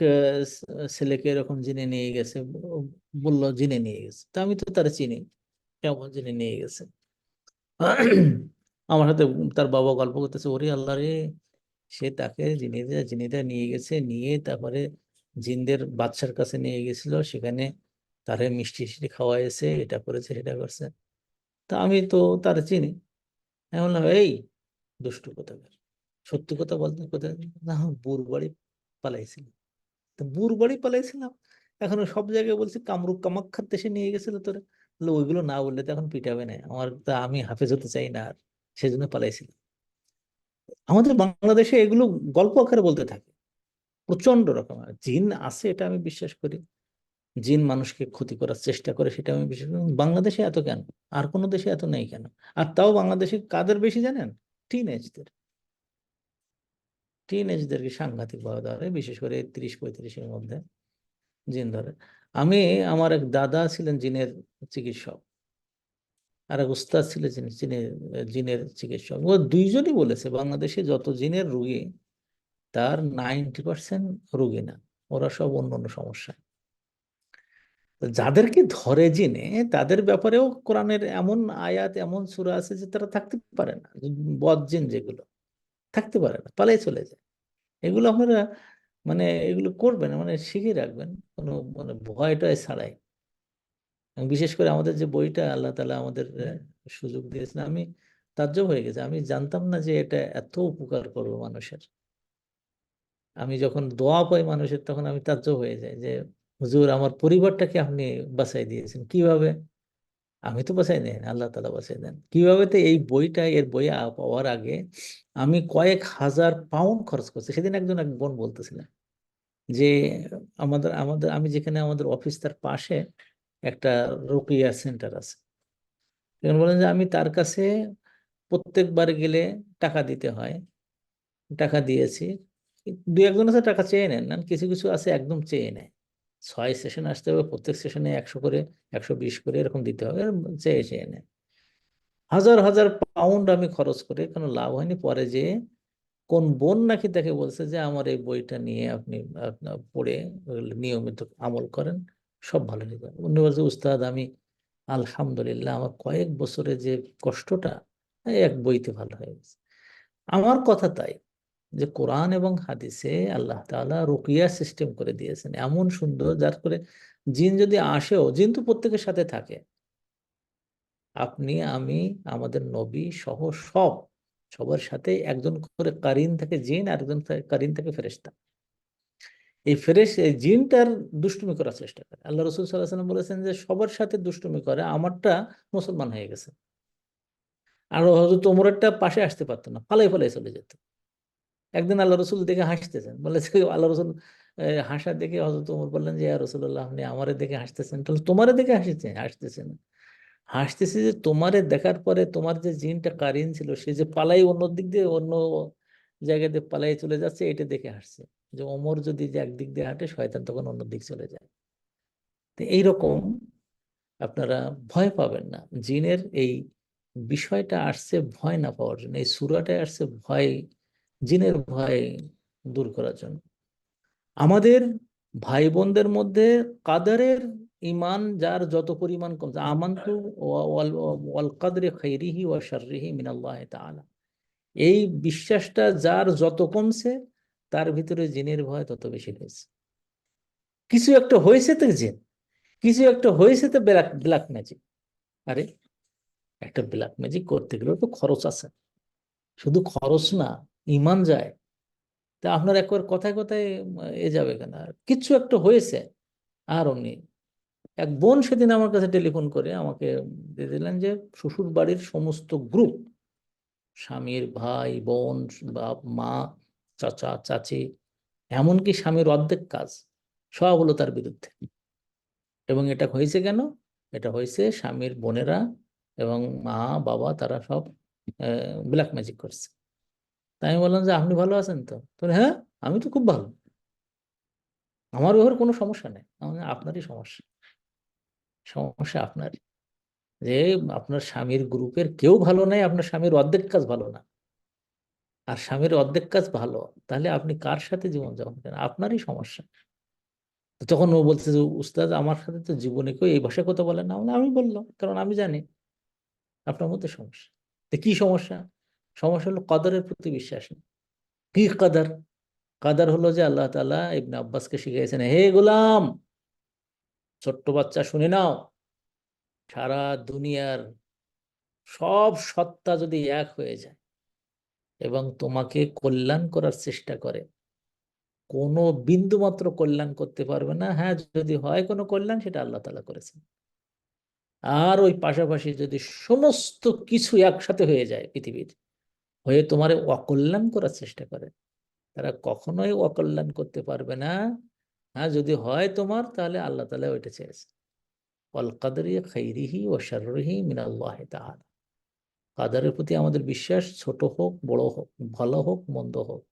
A: ছেলেকে এরকম জিনে নিয়ে গেছে, বললো জিনে নিয়ে গেছে, তা আমি তো তারা চিনি, কেমন জিনে নিয়ে গেছে। আমার সাথে তার বাবা গল্প করতেছে, ওরে আল্লাহ রে, সে তাকে জিনিদা জিনিদা নিয়ে গেছে, নিয়ে তারপরে জিনদের বাদশার কাছে নিয়ে গেছিল, সেখানে তারে মিষ্টি মিষ্টি খাওয়াইছে, এটা করেছে সেটা করছে। তা আমি তো তার চিনি। আমি বললাম, এই দুষ্টু কোথাকার, সত্যি কথা বলতে কোথায়? না, বুর বাড়ি পালাইছিল। তো বুর বাড়ি পালাইছিলাম, এখন সব জায়গায় বলছি কামরূপ কামাখ্যার দেশে নিয়ে গেছিল তোরা। বললো, ওইগুলো না বললে তো এখন পিটাবে না আমার, তা আমি হাফেজ হতে চাই না আর, সেজন্য পালাইছিলাম। আমাদের বাংলাদেশে এগুলো গল্প আকারে বলতে থাকে, প্রচন্ড রকমের জিন আছে এটা আমি বিশ্বাস করি, জিন মানুষকে ক্ষতি করার চেষ্টা করে সেটা আমি বিশ্বাস করি। বাংলাদেশে এত কেন? আর কোনো দেশে এত নেই কেন? আর তাও বাংলাদেশে কাদের বেশি জানেন? টিনেজদের। টিনেজদেরকে সাংঘাতিক ভাবে ধরে, বিশেষ করে 30-35-এর মধ্যে জিন ধরে। আমি, আমার এক দাদা ছিলেন জিনের চিকিৎসক, আর এক উস্তাদ ছিলেন জিনের জিনের চিকিৎসক। ও দুইজনই বলেছে বাংলাদেশে যত জিনের রোগী, তার 90% রোগী না, ওরা সব অন্য অন্য সমস্যা। তো যাদেরকে ধরে জিনে, তাদের ব্যাপারেও কোরআনের এমন আয়াত, এমন সূরা আছে যে তারা থাকতে পারে না, বদ জিন যেগুলো থাকতে পারে না, পালিয়ে চলে যায়। এগুলো আপনারা মানে এগুলো করবেন, মানে শিখে রাখবেন, কোনো মানে ভয়টা ছাড়াই। এবং বিশেষ করে আমাদের যে বইটা আল্লাহ তাআলা আমাদের সুযোগ দিয়েছেন, আমি তাজ্জব হয়ে গেছে, আমি জানতাম না যে এটা এত উপকার করবে মানুষের। আমি যখন দোয়া পাই মানুষের, তখন আমি তাজ্জব হয়ে যাই যে হুজুর আমার পরিবারটাকে আপনি বাঁচাই দিয়েছেন কিভাবে? আমি তো বাঁচাই দেন, আল্লাহ তাআলা বাঁচাই দেন কিভাবে। তো এই বইটা, এর বই পাওয়ার আগে আমি কয়েক হাজার পাউন্ড খরচ করছি। সেদিন এক বোন বলতেছিলেন যে আমাদের আমাদের আমি যেখানে আমাদের অফিস, তার পাশে একটা রোকিয়া সেন্টার আছে। তখন বলেন যে আমি তার কাছে প্রত্যেকবার গেলে টাকা দিতে হয়, টাকা দিয়েছি। দু একজন আছে টাকা চেয়ে নেন, না কিছু কিছু আছে একদম চেয়ে নেয়। 6 সেশন আসতে হবে, প্রত্যেক সেশনে 100 করে, 120 করে এরকম দিতে হবে, এরকম চেয়ে চেয়ে নেয়। হাজার হাজার পাউন্ড আমি খরচ করে কোনো লাভ হয়নি। পরে যে কোন বোন নাকি তাকে বলছে যে আমার এই বইটা নিয়ে আপনি আপনার পড়ে নিয়মিত আমল করেন, সব ভালো হয়ে যাবে। উনি বলছে, উস্তাদ আমি আলহামদুলিল্লাহ আমার কয়েক বছরে যে কষ্টটা এই এক বইতে ভালো হয়ে গেছে। আমার কথা তাই, যে কোরআন এবং হাদিসে আল্লাহ তাআলা রুকিয়া সিস্টেম করে দিয়েছেন এমন সুন্দর, যার করে জিন যদি আসেও, জিন তো প্রত্যেকের সাথে থাকে, আপনি আমি আমাদের নবী সহ সব, সবার সাথে একজন করে কারিন থাকে জিন, আর একজন কারিন থাকে ফেরেশতা। এই জিনটার দুষ্টুমি করার চেষ্টা করে। আল্লাহ রসুল সাল্লাল্লাহু আলাইহি ওয়াসাল্লাম বলেছেন যে সবার সাথে দুষ্টুমি করে, আমারটা মুসলমান হয়ে গেছে। আর হযরত ওমরেরটা পাশে আসতে পারতো না, পালাই পালাই চলে যেত। একদিন আল্লাহ রসুল দেখে হাসতেছেন, বলেছে আল্লাহ রসুল হাসা দেখে হযরত ওমর বললেন যে ইয়া রাসূলুল্লাহ, আপনি আমারে দেখে হাসতেছেন, তাহলে তোমারে দেখে হাসতেছেন? হাসতেছি যে তোমারে দেখার পরে তোমার যে জিনটা কারিন ছিল, সে যে পালাই অন্য দিক দিয়ে, অন্য জায়গা দিয়ে পালাই চলে যাচ্ছে, এটা দেখে হাসছে। যে ওমর যদি যে একদিক দিয়ে হাঁটে, শয়তান তখন অন্য দিক চলে যায়। তো এইরকম আপনারা ভয় পাবেন না। জিনের এই বিষয়টা আসছে ভয় না পাওয়ার জন্য, এই সূরাটা আসছে ভয়, জিনের ভয় দূর করার জন্য। আমাদের ভাই বোনদের মধ্যে কাদারের ইমান যার যত পরিমাণ কমছে, আমানতু ওয়াল ওয়াল কাদরি খাইরিহি ওয়া শাররিহি মিনাল্লাহি তাআলা, এই বিশ্বাসটা যার যত কমছে, তার ভিতরে জিনের ভয় তত বেশি হয়েছে। কিছু একটা হয়েছে তো জিন, কিছু একটা হয়েছে তো ব্ল্যাক ব্ল্যাক ম্যাজিক। আরে একটা ব্ল্যাক ম্যাজিক করতে গেলেও তো খরচ আছে, শুধু খরচ না, ইমান যায়। তা আপনার একবার কথায় কথায় এ যাবে কেন? আর কিছু একটা হয়েছে। আর অমনি এক বোন সেদিন আমার কাছে টেলিফোন করে আমাকে দিয়ে দিলেন যে শ্বশুর বাড়ির সমস্ত গ্রুপ, স্বামীর ভাই বোন, বাপ মা, চাচা চাচি, এমনকি স্বামীর অর্ধেক কাজ সব হলো তার বিরুদ্ধে। এবং এটা হয়েছে কেন? এটা হয়েছে স্বামীর বোনেরা এবং মা বাবা, তারা সব ব্ল্যাক ম্যাজিক করছে। তাই আমি বললাম যে আপনি ভালো আছেন তো? তো হ্যাঁ, আমি তো খুব ভালো, আমার ব্যাপারে কোনো সমস্যা নেই। আপনারই সমস্যা, সমস্যা আপনার, যে আপনার স্বামীর গ্রুপের কেউ ভালো নাই, আপনার স্বামীর অর্ধেক কাজ ভালো না। আর স্বামীর অর্ধেক কাজ ভালো, তাহলে আপনি কার সাথে জীবন যাপন করেন? আপনারই সমস্যা। তো তখন ও বলছে যে উস্তাদ আমার সাথে তো জীবনে কেউ এই ভাষায় কথা বলে না। আমি বললাম, কারণ আমি জানি আপনার মধ্যে সমস্যা। তো কি সমস্যা? সমস্যা হলো কদরের প্রতি বিশ্বাস নেই। কি কাদার? কাদার হলো যে আল্লাহ তাআলা ইবনে আব্বাসকে শিখিয়েছেন, হে গোলাম, ছোট্ট বাচ্চা শুনে নাও, সারা দুনিয়ার সব সত্তা যদি এক হয়ে যায় এবং তোমাকে কল্যাণ করার চেষ্টা করে, কোনো বিন্দু মাত্র কল্যাণ করতে পারবে না। হ্যাঁ, যদি হয় কোনো কল্যাণ, সেটা আল্লাহ তাআলা করেছেন। আর ওই পাশাপাশি যদি সমস্ত কিছু একসাথে হয়ে যায় পৃথিবীর, হয়ে তোমার অকল্যাণ করার চেষ্টা করে, তারা কখনোই অকল্যাণ করতে পারবে না। হ্যাঁ, যদি হয় তোমার, তাহলে আল্লাহ তাআলা ওইটা চেয়েছে। ওয়াল কাদরি খাইরিহি ওয়া শাররিহি মিনাল্লাহি তাআলা। কাদারের প্রতি আমাদের বিশ্বাস, ছোট হোক বড় হোক, ভালো হোক মন্দ হোক,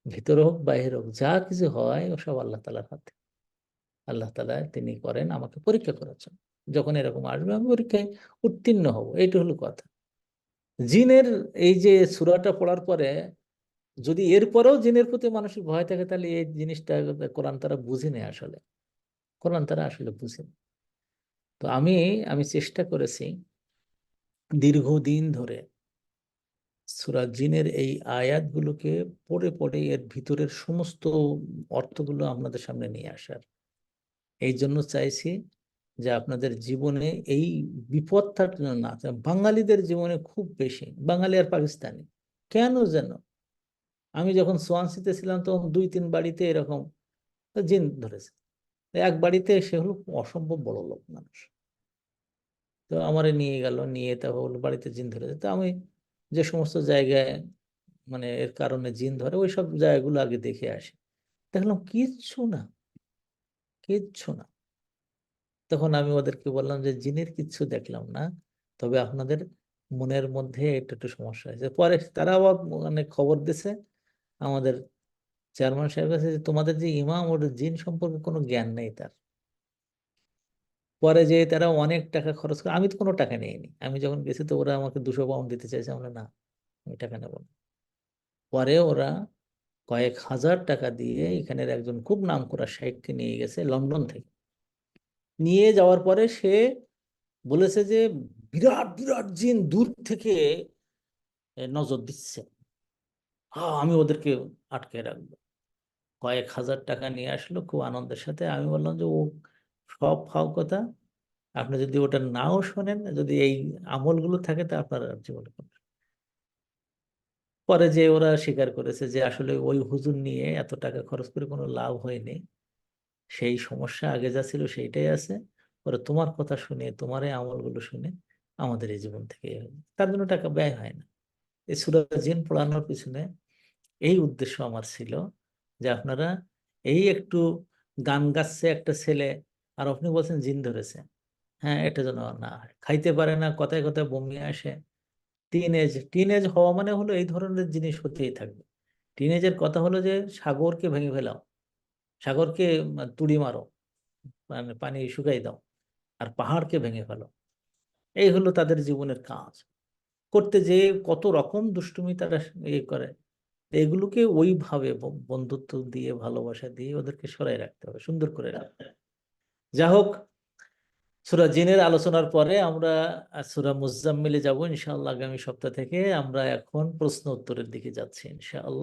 A: ভিতরে হোক বাইরে হোক, যা কিছু হয় ওসব আল্লাহ তাআলার হাতে। আল্লাহ তাআলা তিনি করেন আমাকে পরীক্ষা করার জন্য। যখন এরকম আসবে আমি পরীক্ষায় উত্তীর্ণ হব, এইটা হলো কথা। জিনের এই যে সূরাটা পড়ার পরে যদি এরপরেও জিনের প্রতি মানুষের ভয় থাকে, তাহলে এই জিনিসটা কোরআন তারা বুঝেনি আসলে। কোরআন তারা আসলে বুঝেনি। তো আমি আমি চেষ্টা করেছি দীর্ঘদিন ধরে সূরা জিনের এই আয়াতগুলোকে পড়ে পড়ে এর ভিতরের সমস্ত অর্থগুলো আপনাদের সামনে নিয়ে আসার। এই জন্য চাইছি যে আপনাদের জীবনে এই বিপদটা যেন না থাকে। বাঙালিদের জীবনে খুব বেশি, বাঙালি আর পাকিস্তানি কেন যেন, আমি যখন সোয়ানসিতে ছিলাম তখন 2-3 বাড়িতে এরকম জিন ধরেছে। এক বাড়িতে সে হলো অসম্ভব বড় লোক মানুষ, তো আমারে নিয়ে গেল, নিয়ে তা হলো বাড়িতে জিন ধরেছে। তো আমি যে সমস্ত জায়গায় মানে এর কারণে জিন ধরে ওই সব জায়গাগুলো আগে দেখে আসি। দেখলাম কিচ্ছু না, কিচ্ছু না। তখন আমি ওদেরকে বললাম যে জিনের কিচ্ছু দেখলাম না, তবে আপনাদের মনের মধ্যে একটু একটু সমস্যা হয়েছে। পরে তারা আবার মানে খবর দিছে আমাদের চেয়ারম্যান সাহেব কাছে, যে তোমাদের যে ইমাম, ওর জিন সম্পর্কে কোনো জ্ঞান নেই তার। পরে যে তারা অনেক টাকা খরচ করে, আমি তো কোনো টাকা নিইনি। আমি যখন গেছি তো ওরা আমাকে 200 পাউন্ড দিতে চাইছে, আমরা না, আমি টাকা নেব না। পরে ওরা কয়েক হাজার টাকা দিয়ে এখানের একজন খুব নামকরা শাইখকে নিয়ে গেছে লন্ডন থেকে। নিয়ে যাওয়ার পরে সে বলেছে যে বিরাট বিরাট জিন দূর থেকে নজর দিচ্ছে, আমি ওদেরকে আটকে রাখবো। কয়েক হাজার টাকা নিয়ে আসলো খুব আনন্দের সাথে। আমি বললাম যে ও সব ফাও কথা, আপনি যদি ওটা নাও শোনেন, যদি এই আমলগুলো থাকে, তা আপনার আর জীবনে কোনো। পরে যে ওরা স্বীকার করেছে যে আসলে ওই হুজুর নিয়ে এত টাকা খরচ করে কোনো লাভ হয়নি, সেই সমস্যা আগে যা ছিল সেইটাই আছে। পরে তোমার কথা শুনে, তোমার এই আমলগুলো শুনে আমাদের এই জীবন থেকে তার জন্য টাকা ব্যয় হয় না। এই সূরা জিন পড়ানোর পিছনে এই উদ্দেশ্য আমার ছিল, যে আপনারা এই একটু গান গাচ্ছে একটা ছেলে, আর আপনি বলছেন জিন ধরেছে, হ্যাঁ, এটা যেন না হয়। খাইতে পারে না, কথায় কথায় বমি আসে। টিনেজ হওয়া মানে হলো এই ধরনের জিনিস হতেই থাকবে। টিনেজের কথা হলো যে সাগরকে ভেঙে ফেলাও, সাগরকে তুড়ি মারো, মানে পানি শুকাই দাও, আর পাহাড়কে ভেঙে ফেলো। এই হলো তাদের জীবনের কাজ। করতে যেয়ে কত রকম দুষ্টুমি তারা করে। এগুলোকে ওইভাবে বন্ধুত্ব দিয়ে, ভালোবাসা দিয়ে ওদেরকে সরাই রাখতে হবে, সুন্দর করে রাখতে হবে। যা হোক, সূরা জিনের আলোচনার পরে আমরা সূরা মুজাম্মিলে যাব ইনশাআল্লাহ। আগামী সপ্তাহ থেকে আমরা এখন প্রশ্ন উত্তরের দিকে যাচ্ছি ইনশাআল্লাহ।